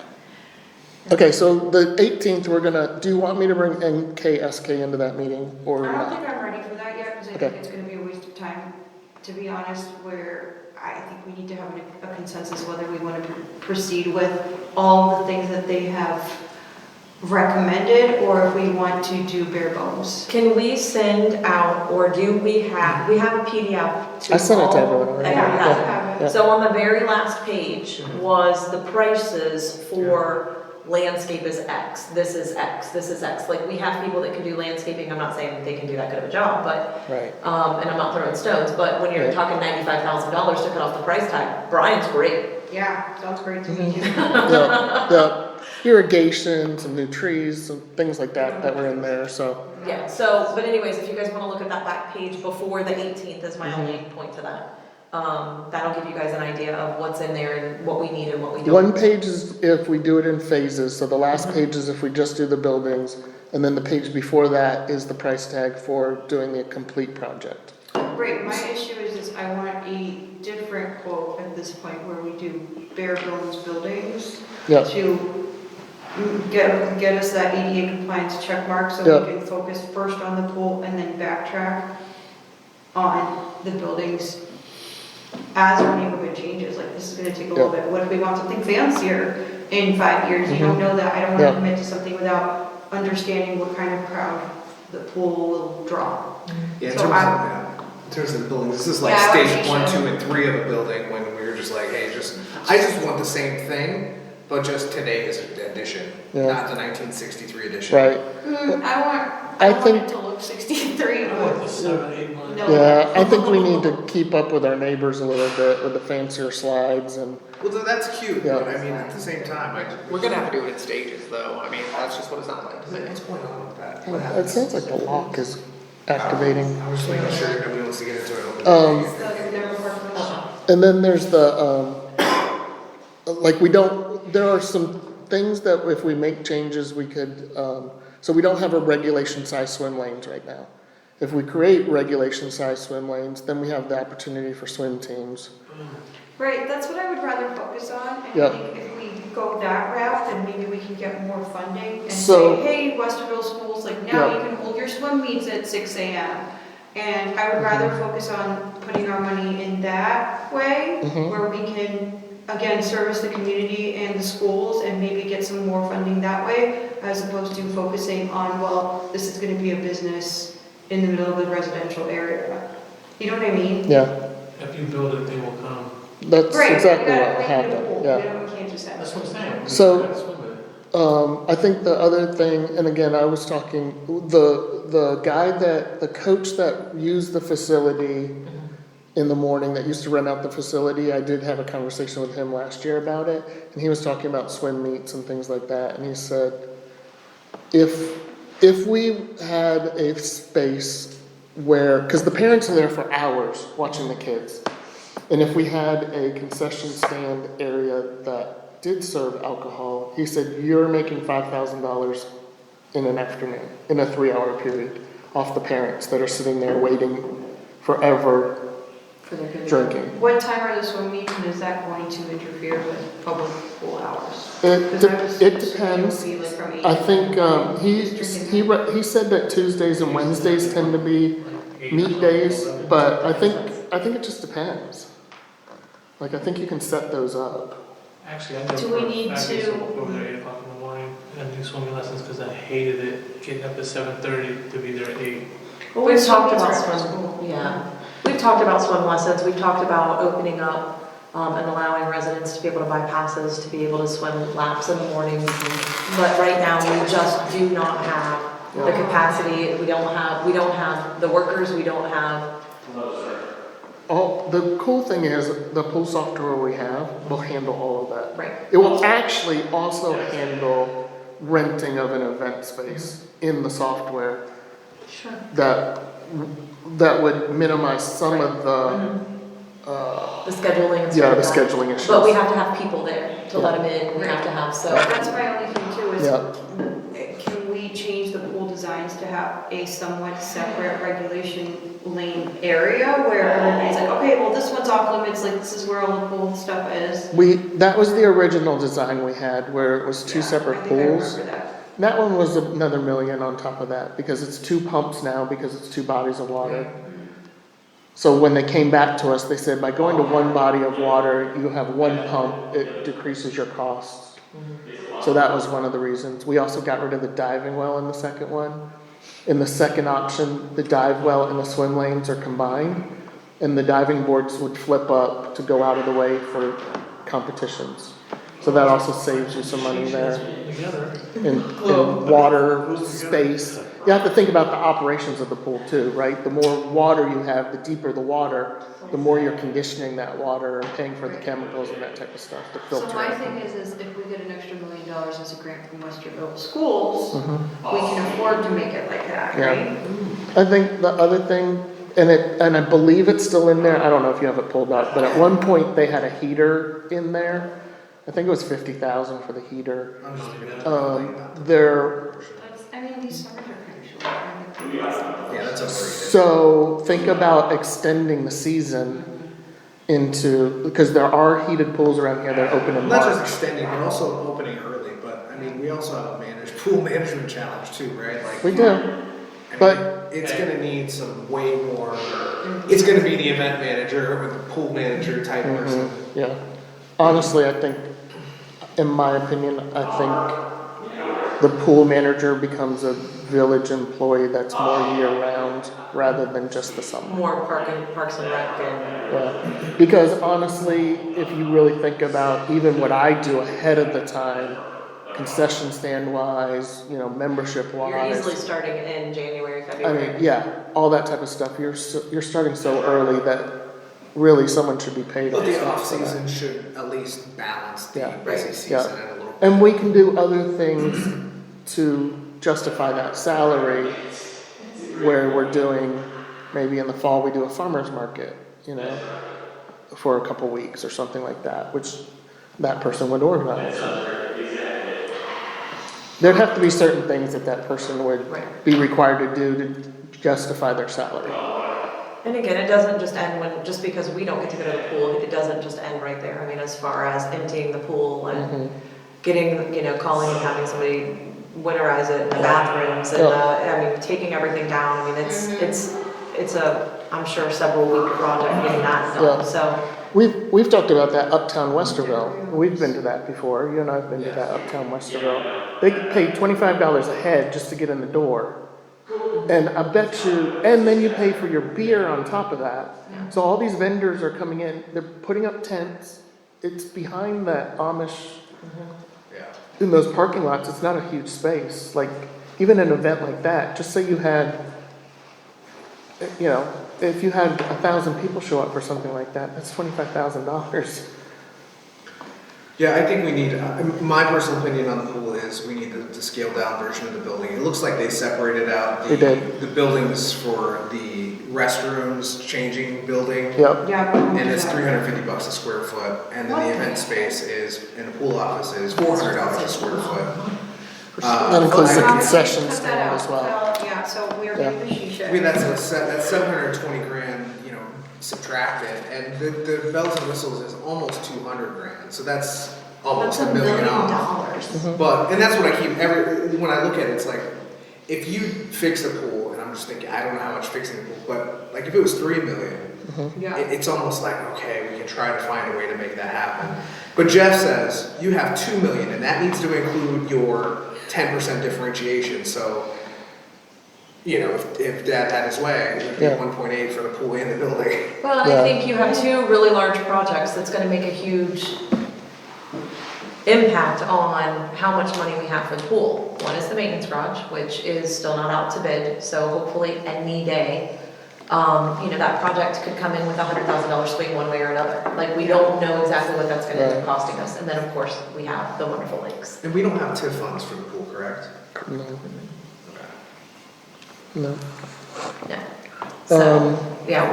Okay, so the 18th, do you want me to bring NKSK into that meeting or
I don't
not?
think I'm ready for that yet, because I
Okay.
think it's gonna be a waste of time, to be honest, where I think we need to have a consensus whether we wanna proceed with all the things that they have recommended, or if we want to do bare bones.
Can we send out, or do we have a PDF to
I sent it to
all-
everyone already.
Everyone has it.
Yeah.
Yeah.
So on the very last page was the prices for landscape is X, this is X, this is X. Like, we have people that can do landscaping, I'm not saying that they can do that good of a job, but,
Right.
and I'm not throwing stones, but when you're
Right.
talking $95,000 to cut off the price tag, Brian's great.
Yeah, sounds great to me too.
The irrigation, some new trees, some things like that were in there, so.
Yeah, so, but anyways, if you guys wanna look at that back page before the 18th is my only point to that. That'll give you guys an idea of what's in there and what we need and what we don't.
One page is if we do it in phases, so the last page is if we just do the buildings, and then the page before that is the price tag for doing the complete project.
Right, my issue is I want a different quote at this point where we do bare bones buildings
Yeah,
to get us that ADA compliance check mark so
Yeah.
we can focus first on the pool and then backtrack on the buildings as our neighborhood changes. Like, this is gonna take a little bit. What if we want something fancier in 5 years? You don't know that. I don't
Yeah.
wanna commit to something without understanding what kind of crowd the pool will draw.
Yeah, in
So
terms of the buildings, this is like
Yeah, I would
stage
say
1,
so.
2, and 3 of a building when we were just like, hey, I just want the same thing, but just today's edition,
Yeah.
not the 1963 edition.
right.
I
I
want
think-
it to look 63.
I like the 7, 8 months.
No.
Yeah, I think we need to keep up with our neighbors a little bit with the fancier slides and,
Well, that's cute,
Yeah.
but I mean, at the same time,
We're gonna have to do it in stages, though. I mean, that's just what it sounds like to me.
what's going on with that? What
it
happened?
sounds like the lock is activating.
I was just making sure nobody wants to get into it.
And then there's the, like, there are some things that if we make changes, we could, so we don't have a regulation size swim lanes right now. If we create regulation size swim lanes, then we have the opportunity for swim teams.
Right, that's what I would rather focus on. And
Yeah.
I think if we go that route, then maybe we can get more funding and
So-
say, hey, Westerville schools, like, now
Yeah.
you can hold your swim meets at 6 AM. And I would rather focus on putting our money in that way,
Mhm.
where we can, again, service the community and the schools and maybe get some more funding that way, as opposed to focusing on, well, this is gonna be a business in the middle of a residential area. You know what I mean?
Yeah,
If you build it, they will come.
that's
Right,
exactly
we
what
gotta make it a
happened,
pool.
yeah.
We can't just have.
That's what I'm saying.
So-
You gotta swim with it.
I think the other thing, and again, I was talking, the guy the coach that used the facility in the morning, that used to rent out the facility, I did have a conversation with him last year about it, and he was talking about swim meets and things like that, and he said, if we had a space where, because the parents are there for hours watching the kids, and if we had a concession stand area that did serve alcohol, he said, you're making $5,000 in an afternoon, in a 3-hour period, off the parents that are sitting there waiting forever
For their good.
drinking.
What time are the swim meets, and is that going to interfere with public pool hours?
It
'Cause I was
it
assuming it would
depends.
be like from 8
I
to
think
9.
he said that Tuesdays and Wednesdays tend to be meet days, but I think it just depends. Like, I think you can set those up.
Actually, I know
Do we
for a
need
fact
to-
it's over there at 8 o'clock in the do swimming lessons because I hated it, getting up at 7:30 to be there at 8.
Well, we've talked
Swimming's
about
right after
swim,
school.
yeah. We've talked about swim lessons, we've talked about opening up and allowing residents to be able to buy passes, to be able to swim laps in the mornings. But right now, we just do not have the capacity, we don't have the workers, we don't have,
The cool thing is, the pool software we have will handle all of that.
right.
It will actually also handle renting of an event space in the software.
Sure.
That would minimize some of the,
The scheduling and stuff.
yeah, the
like that.
scheduling issues.
But we have to have people there to let them in, we have to have, so.
That's my only thing too, is
Yeah.
can we change the pool designs to have a somewhat separate regulation lane area where everybody's like, okay, well, this one's off limits, like, this is where all the pool stuff is.
That was the original design we had, where it was two
Yeah,
separate
I think
pools.
I remember that.
That one was another $1 million on top of that, because it's 2 pumps now, because it's 2 bodies of water. So when they came back to us, they said, by going to 1 body of water, you have 1 pump, it decreases your costs. So that was one of the reasons. We also got rid of the diving well in the second one. In the second option, the dive well and the swim lanes are combined, and the diving boards would flip up to go out of the way for competitions. So that also saves you some money there.
Together.
In water, space. You have to think about the operations of the pool too, right? The more water you have, the deeper the water, the more you're conditioning that water and paying for the chemicals and that type of stuff to
So
filter
my
it.
thing is if we get an extra $1 million as a grant from Westerville Schools,
Mhm.
we can afford to make it like that,
Yeah.
right?
I think the other thing, and I believe it's still in there, I don't know if you have it pulled up, but at one point they had a heater in there. I think it was 50,000 for the heater.
I'm just thinking
They're,
I mean, these summers are kind of short. I think
Yeah, that's overrated.
so think about extending the season into, because there are heated pools around here that are open in
Not just
March.
extending, but also opening early, but I mean, we also have a pool management challenge too, right? Like,
We do,
I mean,
but-
it's gonna need some way more, it's gonna be the event manager or the pool manager type person.
yeah. Honestly, I think, in my opinion, I think the pool manager becomes a village employee that's more year-round rather than just the summer.
More parks and rec and,
Yeah, because honestly, if you really think about even what I do ahead of the time, concession stand wise, membership
you're easily
wise.
starting in January,
I
February.
mean, yeah, all that type of stuff, you're starting so early that really someone should be paid.
But the
off
off
for that.
season should at least balance the
Yeah.
busy
Right.
season and a little.
And we can do other things to justify that salary, where we're doing, maybe in the fall, we do a farmer's market, for a couple weeks or something like that, which that person would organize. There'd have to be certain things that person would
Right.
be required to do to justify their salary.
And again, it doesn't just end just because we don't get to go to the pool, it doesn't just end right there. I mean, as far as emptying the pool and getting, calling and having somebody winterize it in the bathrooms and, taking everything down. I mean, it's a, I'm sure, several week project getting that
Yeah.
done, so.
We've talked about that Uptown Westerville. We've been to that before. You and I have been to that Uptown Westerville. They pay $25 a head just to get in the door. And I bet you, and then you pay for your beer on top of that. So all these vendors are coming in, they're putting up tents. It's behind that Amish,
Yeah.
in those parking lots, it's not a huge space. Like, even an event like that, just say you had, if you had 1,000 people show up for something like that, that's $25,000.
Yeah, I think we need, my personal opinion on the pool is we need the scaled down version of the building. It looks like they separated out
They did.
the buildings for the restrooms, changing building.
Yep.
Yeah.
And it's $350 a square foot, and then the event space is, in the pool office is $400 a square foot.
That includes the
How did we
concession
cut that
stand
out?
as well.
Yeah, so we're
Yeah.
doing the shisha.
I mean, that's $720,000, subtracted, and the bells and whistles is almost $200,000, so that's almost
That's
$1 million off.
$1 million.
But, and that's what I keep, when I look at it, it's like, if you fix the pool, and I'm just thinking, I don't know how much fixing the pool, but like if it was $3 million,
Yeah.
it's almost like, okay, we can try to find a way to make that happen. But Jeff says, you have $2 million, and that needs to include your 10% differentiation, so, you know, if Dad had his way, it would be
Yeah.
1.8 for the pool and the building.
Well, and
Yeah.
I think you have two really large projects that's gonna make a huge impact on how much money we have for the pool. One is the maintenance garage, which is still not out to bid, so hopefully any day, you know, that project could come in with $100,000 swing one way or another. Like, we don't know exactly what that's gonna end up
Right.
costing us, and then, of course, we have the wonderful lakes.
And we don't have TIF funds for the pool, correct?
No,
Okay.
no.
No. So,
Um,
yeah,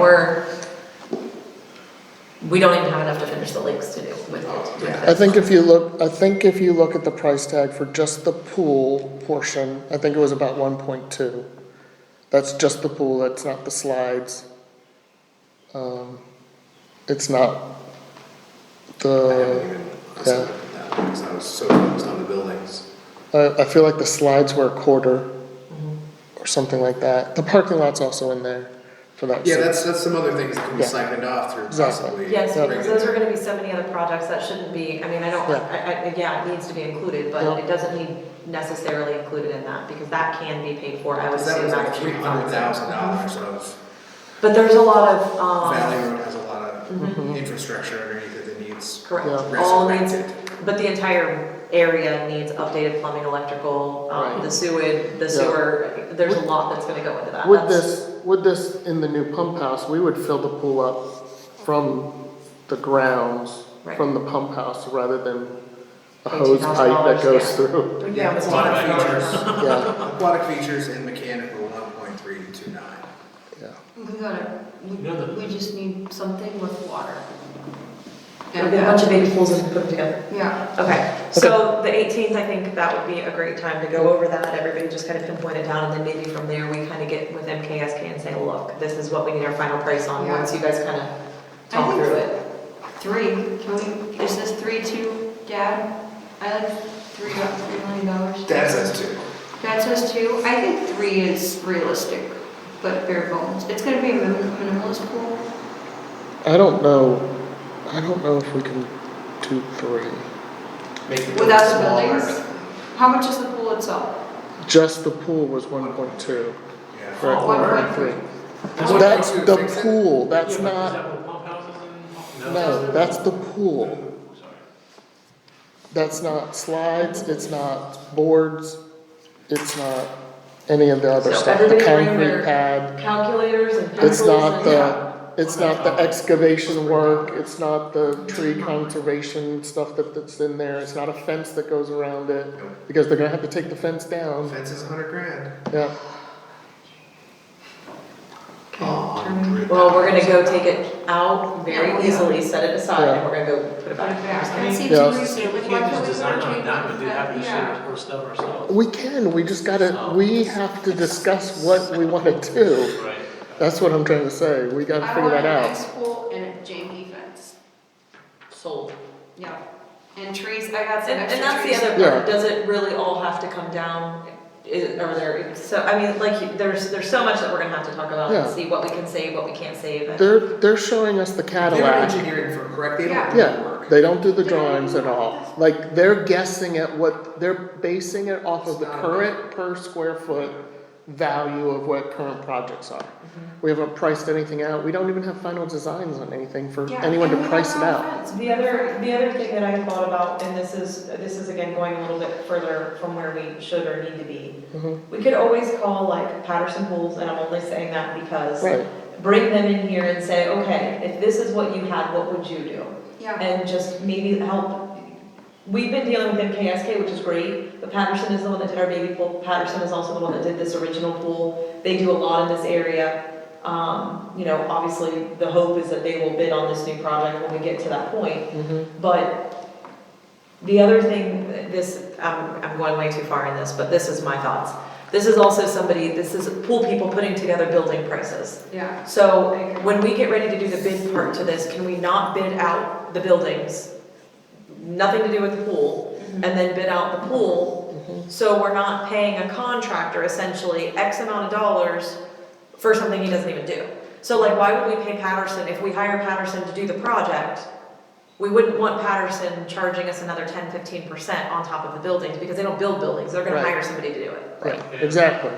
we don't even have enough to finish the lakes to do with it.
Yeah.
I think if you look at the price tag for just the pool portion, I think it was about 1.2. That's just the pool, that's not the slides. It's not
I haven't
the,
even also looked at that one, because I was so focused on the buildings.
I feel like the slides were a quarter or something like that. The parking lot's also in there for that.
Yeah, that's some other things that can be
Yeah.
siphoned off through
Exactly.
possibly.
Yes,
Yeah.
because those are gonna be so many other projects that shouldn't be, I mean, I don't,
Yeah.
yeah, it needs to be included, but
Yeah.
it doesn't need necessarily included in that, because that can be paid for, I would
Because that
assume.
was like
out of
$300,000 of,
But there's a lot of,
Valley Road has a lot of
Mhm.
infrastructure underneath it that needs
correct,
Yeah.
all needs,
resurrected.
but the entire area needs updated plumbing, electrical,
Right.
the sewage, the
Yeah.
sewer, there's a lot that's gonna go into that.
With
That's-
this in the new pump house, we would fill the pool up from the grounds,
Right.
from the pump house, rather than a
Pay
hose pipe that
$2,000,
goes
yeah.
through.
Yeah, it's a
Aquatic
lot of
features,
Yeah,
aquatic features and mechanical 1.329.
yeah.
We just need something with water.
We'll get a bunch of baby pools and put them together.
Yeah.
Okay, so the 18th, I think that would be a great time to go over that, everybody just kind of pinpoint it down, and then maybe from there, we kind of get with MKSK and say, look, this is what we need our final price on,
Yeah.
once you guys kind of
I
talk
think-
through it.
3, can we, is this 3 2, Dad? I like $3 million.
Dad says 2.
Dad says 2, I think 3 is realistic, but bare bones. It's gonna be a minimalist pool.
I don't know if we can do 3.
Make the
Without the
smaller.
buildings? How much is the pool itself?
Just the pool was 1.2.
Yeah.
Right,
1.3.
That's
1.2
the
fix it.
pool, that's
Yeah, but is
not,
that what pump houses and?
no, that's the pool.
Sorry.
That's not slides, it's not boards, it's not any of the other
So
stuff, the
everybody bring
concrete
their
pad.
calculators and
It's
pencils
not
and.
it's not the excavation work, it's not the tree conservation stuff that's in there, it's not a fence that goes around it, because they're gonna have to take the fence down,
Fence is $100,000.
yeah.
Well, we're gonna go take it out very
Yeah.
easily, set it aside, and
Yeah.
we're gonna go put it back.
That seems
Yeah.
reasonable.
We
Why
can't
can't
just
we
design
put a
on a
table
dime and do
with
half
that?
the shit
Yeah.
or stuff ourselves.
We can, we just gotta, we have to discuss what we wanna do,
Right.
that's what I'm trying to say, we gotta figure that
I want an
out.
ice pool and a JV fence.
Sold.
Yeah. And trees, I got some
And
extra
that's the
trees.
other part,
Yeah.
does it really all have to come down? Are there, so, I mean, like, there's so much that we're gonna have to talk about and
Yeah.
see what we can save, what we can't save. and-
They're showing us the
They're
Cadillac.
engineering firm, correct? They don't
Yeah.
do the
Yeah,
work.
they don't do the drawings at all. Like, they're guessing at they're basing it off of the current per square foot value of what current projects are. We haven't priced anything out, we don't even have final designs on anything for
Yeah,
anyone to
and we
price
have
it
our
out.
fence.
The other thing that I thought about, and this is again going a little bit further from where we should or need to be.
Mhm.
We could always call like Patterson Pools, and I'm only saying that because
Right,
bring them in here and say, okay, if this is what you had, what would you do?
Yeah.
And just maybe help. We've been dealing with MKSK, which is great, but Patterson is the one that did our baby pool. Patterson is also the one that did this original pool. They do a lot in this area. You know, obviously, the hope is that they will bid on this new project when we get to that point.
mhm,
But the other thing, I'm going way too far in this, but this is my thoughts. This is also this is pool people putting together building prices.
Yeah.
So when we get ready to do the bid part to this, can we not bid out the buildings? Nothing to do with the pool, and then bid out the pool, so we're not paying a contractor essentially X amount of dollars for something he doesn't even do. So like, why would we pay Patterson, if we hire Patterson to do the project, we wouldn't want Patterson charging us another 10-15% on top of the buildings, because they don't build buildings, they're gonna
Right.
hire somebody to do it.
Right, exactly.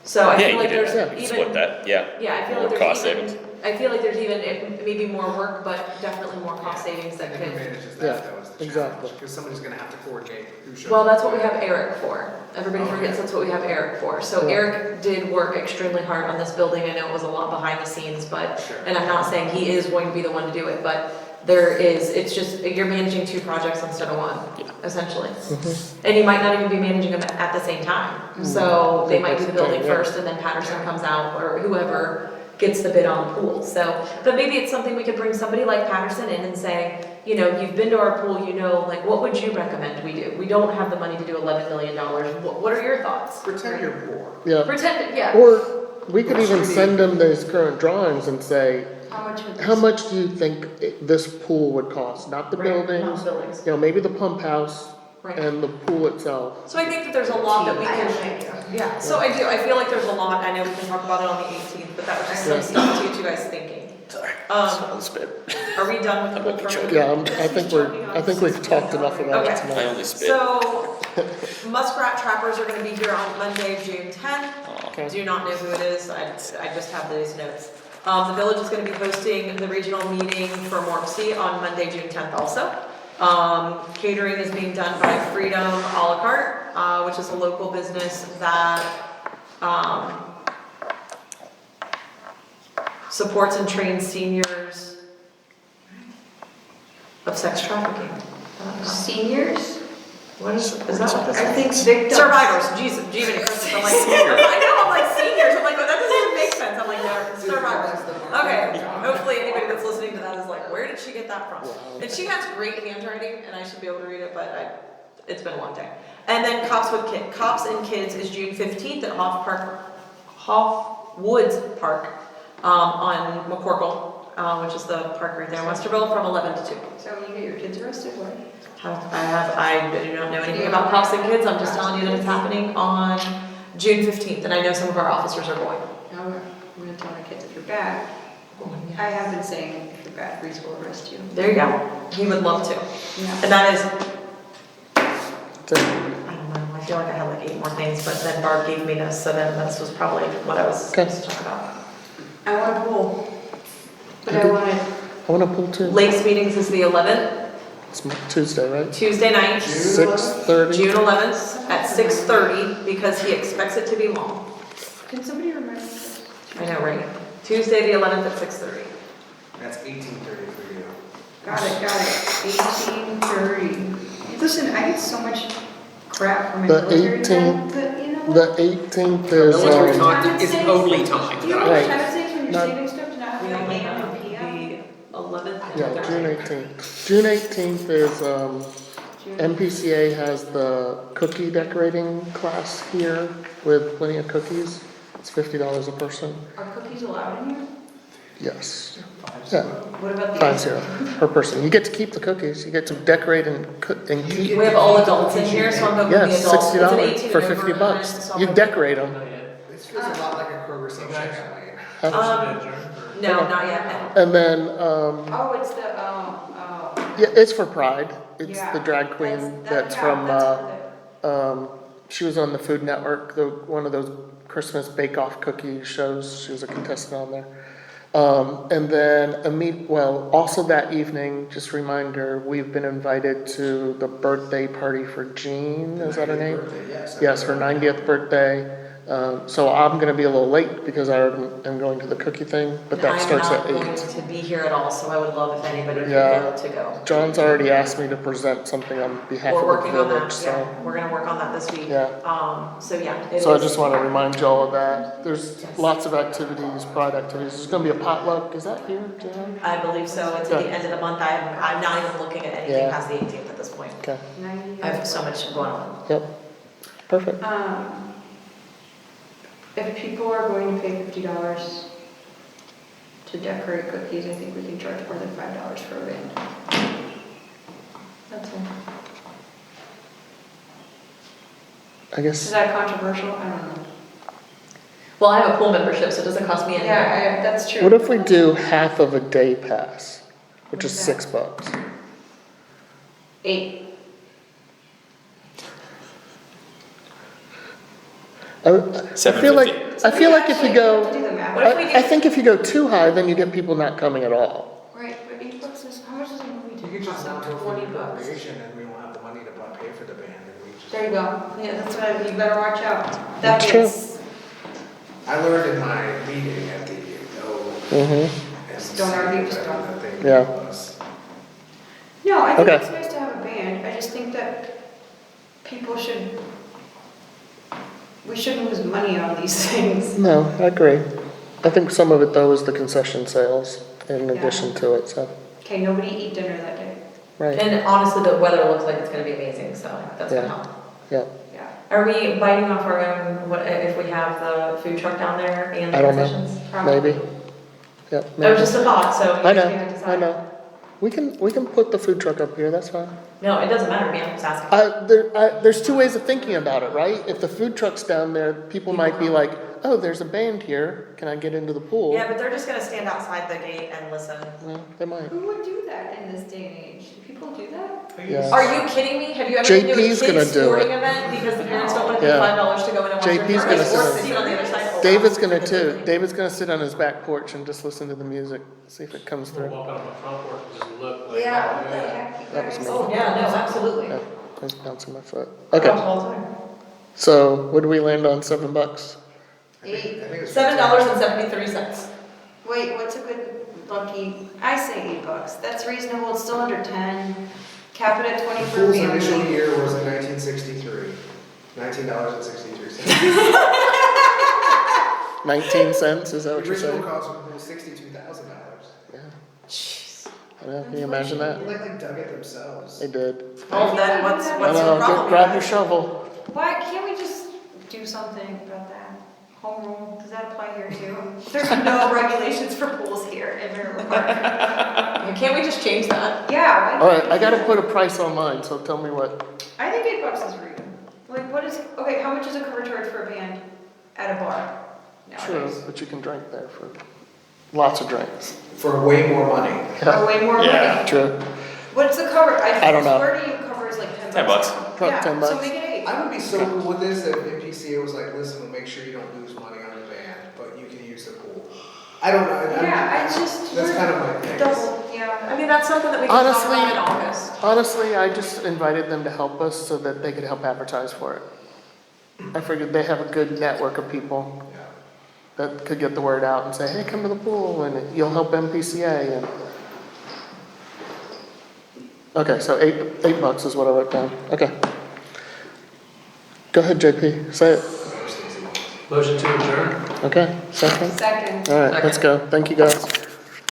So I
Yeah,
feel
you
like
could do
there's
that, you
even.
could split that, yeah.
Yeah, I feel
More
like
cost
there's even,
savings.
I feel like there's even, it may be more work, but definitely more cost savings that
And who
could.
manages
Yeah,
that, though, is the
exactly.
challenge, because somebody's gonna have to coordinate who shows up.
Well, that's what we have Eric for. Everybody
Oh,
forgets
okay.
that's what we have Eric for. So
Yeah.
Eric did work extremely hard on this building. I know it was a lot behind the scenes, but,
Sure.
and I'm not saying he is going to be the one to do it, but it's just, you're managing two projects instead of one, essentially. And you might not even be managing them at the same time. So they might do the building
Yeah.
first and then Patterson comes out, or whoever gets the bid on the pool. So, but maybe it's something we could bring somebody like Patterson in and say, you know, you've been to our pool, you know, like, what would you recommend we do? We don't have the money to do $11 million. What are your thoughts?
Pretend you're poor.
Yeah,
Pretend, yeah.
or we could even send them these current drawings and say,
How much would this?
how much do you think this pool would cost? Not the
Right, not
buildings,
buildings.
you know, maybe the pump house
Right.
and the pool itself.
So I think that there's a lot that we can, yeah, so I do, I feel like there's a lot, I know we can talk about it on the 18th, but that was just some stuff to get you guys thinking.
Sorry,
Um,
smell the spit.
Are we done with the pool permit?
Yeah, I think we've talked enough about it
Okay.
I
tonight.
only spit.
So, muskrat trappers are gonna be here on Monday, June 10th.
Aw.
Okay.
Do not know who it is, I just have these notes. The village is gonna be hosting the regional meeting for Morpsey on Monday, June 10th also. Catering is being done by Freedom a la carte, which is a local business that, supports and trains seniors of sex trafficking.
Seniors?
What is that what this
I
is?
think victims.
Survivors, Jesus, Jiminy Christmas, I'm like, I know, I'm like seniors, I'm like, that doesn't even make sense, I'm like, no, survivors. Okay, hopefully anybody that's listening to that is like, where did she get that from? And she has great handwriting, and I should be able to read it, but it's been a long day. And then Cops and Kids is June 15th at Hoff Woods Park, on McCorkle, which is the park right there in Westerville, from 11 to 2.
So when you get your kids arrested, what?
I do not know anything about Cops and Kids, I'm just telling you that it's happening on June 15th, and I know some of our officers are going.
I'm gonna tell my kids if you're bad. I have been saying if you're bad, Reese will arrest you.
There you go, he would love to.
Yeah.
And that is,
So,
I don't know, I feel like I had like 8 more things, but then Barb gave me this, so then this was probably what I was
Okay.
supposed to talk about.
I want a pool, but I want it.
I want a pool too.
Lakes meetings is the 11th,
It's Tuesday, right?
Tuesday night,
6:30.
June 11th at 6:30, because he expects it to be long.
Can somebody remind me?
I know, right? Tuesday the 11th at 6:30.
That's 18:30 for you.
Got it. 18:30. Listen, I get so much crap from my
The
military
18th
dad, but you know what?
The 18th is,
Military
um,
time is only time.
You know how
Right.
much time it takes when you're
Not-
saving stuff to not have
We
like
only
AM
have
and PM?
the 11th.
yeah, June 18th. June 18th is, MPCA has the cookie decorating class here with plenty of cookies. It's $50 a person.
Are cookies allowed in here?
Yes. Yeah,
What about the?
50 per person. You get to keep the cookies. You get to decorate and cook and keep.
We have all adults in here, so I'm hoping the
Yes,
adults, it's an
$60
18
for
and over
$50
event, so I'm
You
hoping-
decorate them.
Not yet.
This feels a lot like a Kroger self-checkout lane.
No, not yet.
And then,
Oh, it's the,
yeah, it's for Pride. It's
yeah.
the drag queen that's
yeah,
from,
worth it.
she was on the Food Network, one of those Christmas bake-off cookie shows. She was a contestant on there. And then also that evening, just a reminder, we've been invited to the birthday party for Jean, is that her name?
Birthday, yes.
Yes, her 90th birthday. So I'm gonna be a little late because I am going to the cookie thing, but that starts at
I'm not going
8.
to be here at all, so I would love if anybody could
Yeah.
go to go.
John's already asked me to present something on behalf
We're
of the
working on
village,
that,
so.
yeah, we're gonna work on that this week.
Yeah.
So yeah. it
So I
is-
just wanna remind you all of that. There's lots of activities, Pride activities. There's gonna be a potluck. Is that here, Jan?
I believe so, it's at the
Okay.
end of the month, I'm not even looking at anything
Yeah.
past the 18th at this point.
Okay,
90.
I have so much going on.
yep. Perfect.
If people are going to pay $50 to decorate cookies, I think we can charge more than $5 for a band.
That's all.
I
Is
guess,
that controversial? I don't know.
Well, I have a pool membership, so it doesn't cost me anything.
Yeah, that's true.
what if we do half of a day pass, which is $6?
8.
I feel like, if you go,
Do the math.
What if we
I
do-
think if you go too high, then you get people not coming at all.
Right, but $8 is, how much does a movie
You
ticket
could just
cost?
not go for
20
the
bucks.
appropriation and we won't have the money to pay for the band and we just.
There you go. Yeah, that's what, you better watch out. That
That's true.
means,
I learned in my meeting at the,
Mm-hmm,
Don't argue, just don't.
that they
Yeah.
gave us.
no, I think
Okay.
it's nice to have a band. I just think that people should, we shouldn't lose money on these things.
no, I agree. I think some of it though is the concession sales in
Yeah.
addition to it, so,
Okay, nobody eat dinner that day.
right,
And honestly, the weather looks like it's gonna be amazing, so that's gonna
Yeah.
help.
yeah.
Yeah.
Are we biting off our own, what, if we have the food truck down there and the
I don't know.
concessions?
Maybe, yeah,
That was
maybe.
just a thought, so
I
you guys
know,
can
I
decide.
know. We can put the food truck up here, that's fine.
No, it doesn't matter to me, I'm just asking.
There's two ways of thinking about it, right? If the food truck's down there, people might be like, oh, there's a band here, can I get into the pool?
Yeah, but they're just gonna stand outside the gate and listen.
Well, they might.
Who would do that in this day and age? Do people do that?
Yeah.
Are you kidding me? Have you ever been to a
JP's gonna
kid's
do
sporting
it.
event because the parents don't wanna pay
Yeah.
$5 to go in and watch their
JP's
parents
gonna
or
sit-
sit on the other side? Oh,
David's gonna
absolutely.
too. David's gonna sit on his back porch and just listen to the music, see if it comes
We'll
through.
walk out my front porch and just look like.
Yeah,
oh,
what the heck, you
That was
guys?
me.
Oh, yeah, no, absolutely.
Yeah, I was bouncing my foot.
I watch
Okay,
all the time.
so what do we land on, $7?
I think it's
$7.73.
Wait, what's a good lucky, I say $8. That's reasonable, it's still under 10. Cap it at 20
The
for
pool's initial
family.
year was in 1963, $19.63.
19 cents, is that
The
what you're
original
saying?
cost of the pool was $62,000.
Yeah.
Jeez.
I know, can you imagine that?
They like dug it themselves.
They did.
Well, then what's
I
the
know,
problem?
grab your shovel.
Why, can't we just do something about that? Home rule, does that apply here too? There's no regulations for pools here in Mineral Park.
Can't we just change that?
Yeah.
All right, I gotta put a price on mine, so tell me what.
I think $8 is reasonable. Like, what is, okay, how much is a cover charge for a band at a bar
True,
nowadays?
but you can drink there for lots of drinks.
For way more money.
Or way more
Yeah.
money?
True.
What's the cover?
I don't know.
Where do you cover is like $10.
$10 bucks.
Probably
Yeah,
$10
so
bucks.
make it 8.
I would be so cool with this if MPCA was like, listen, we'll make sure you don't lose money on the band, but you can use the pool. I don't know.
Yeah, I just.
That's kind of my thing.
Double, yeah.
I mean, that's something that we can talk
Honestly-
about in August.
Honestly, I just invited them to help us so that they could help advertise for it. I figured they have a good network of people
Yeah.
that could get the word out and say, hey, come to the pool and you'll help MPCA and. Okay, so $8 is what I wrote down. Okay. Go ahead, JP, say it.
Motion to adjourn?
Okay, second?
Second.
All right, let's go. Thank you, guys.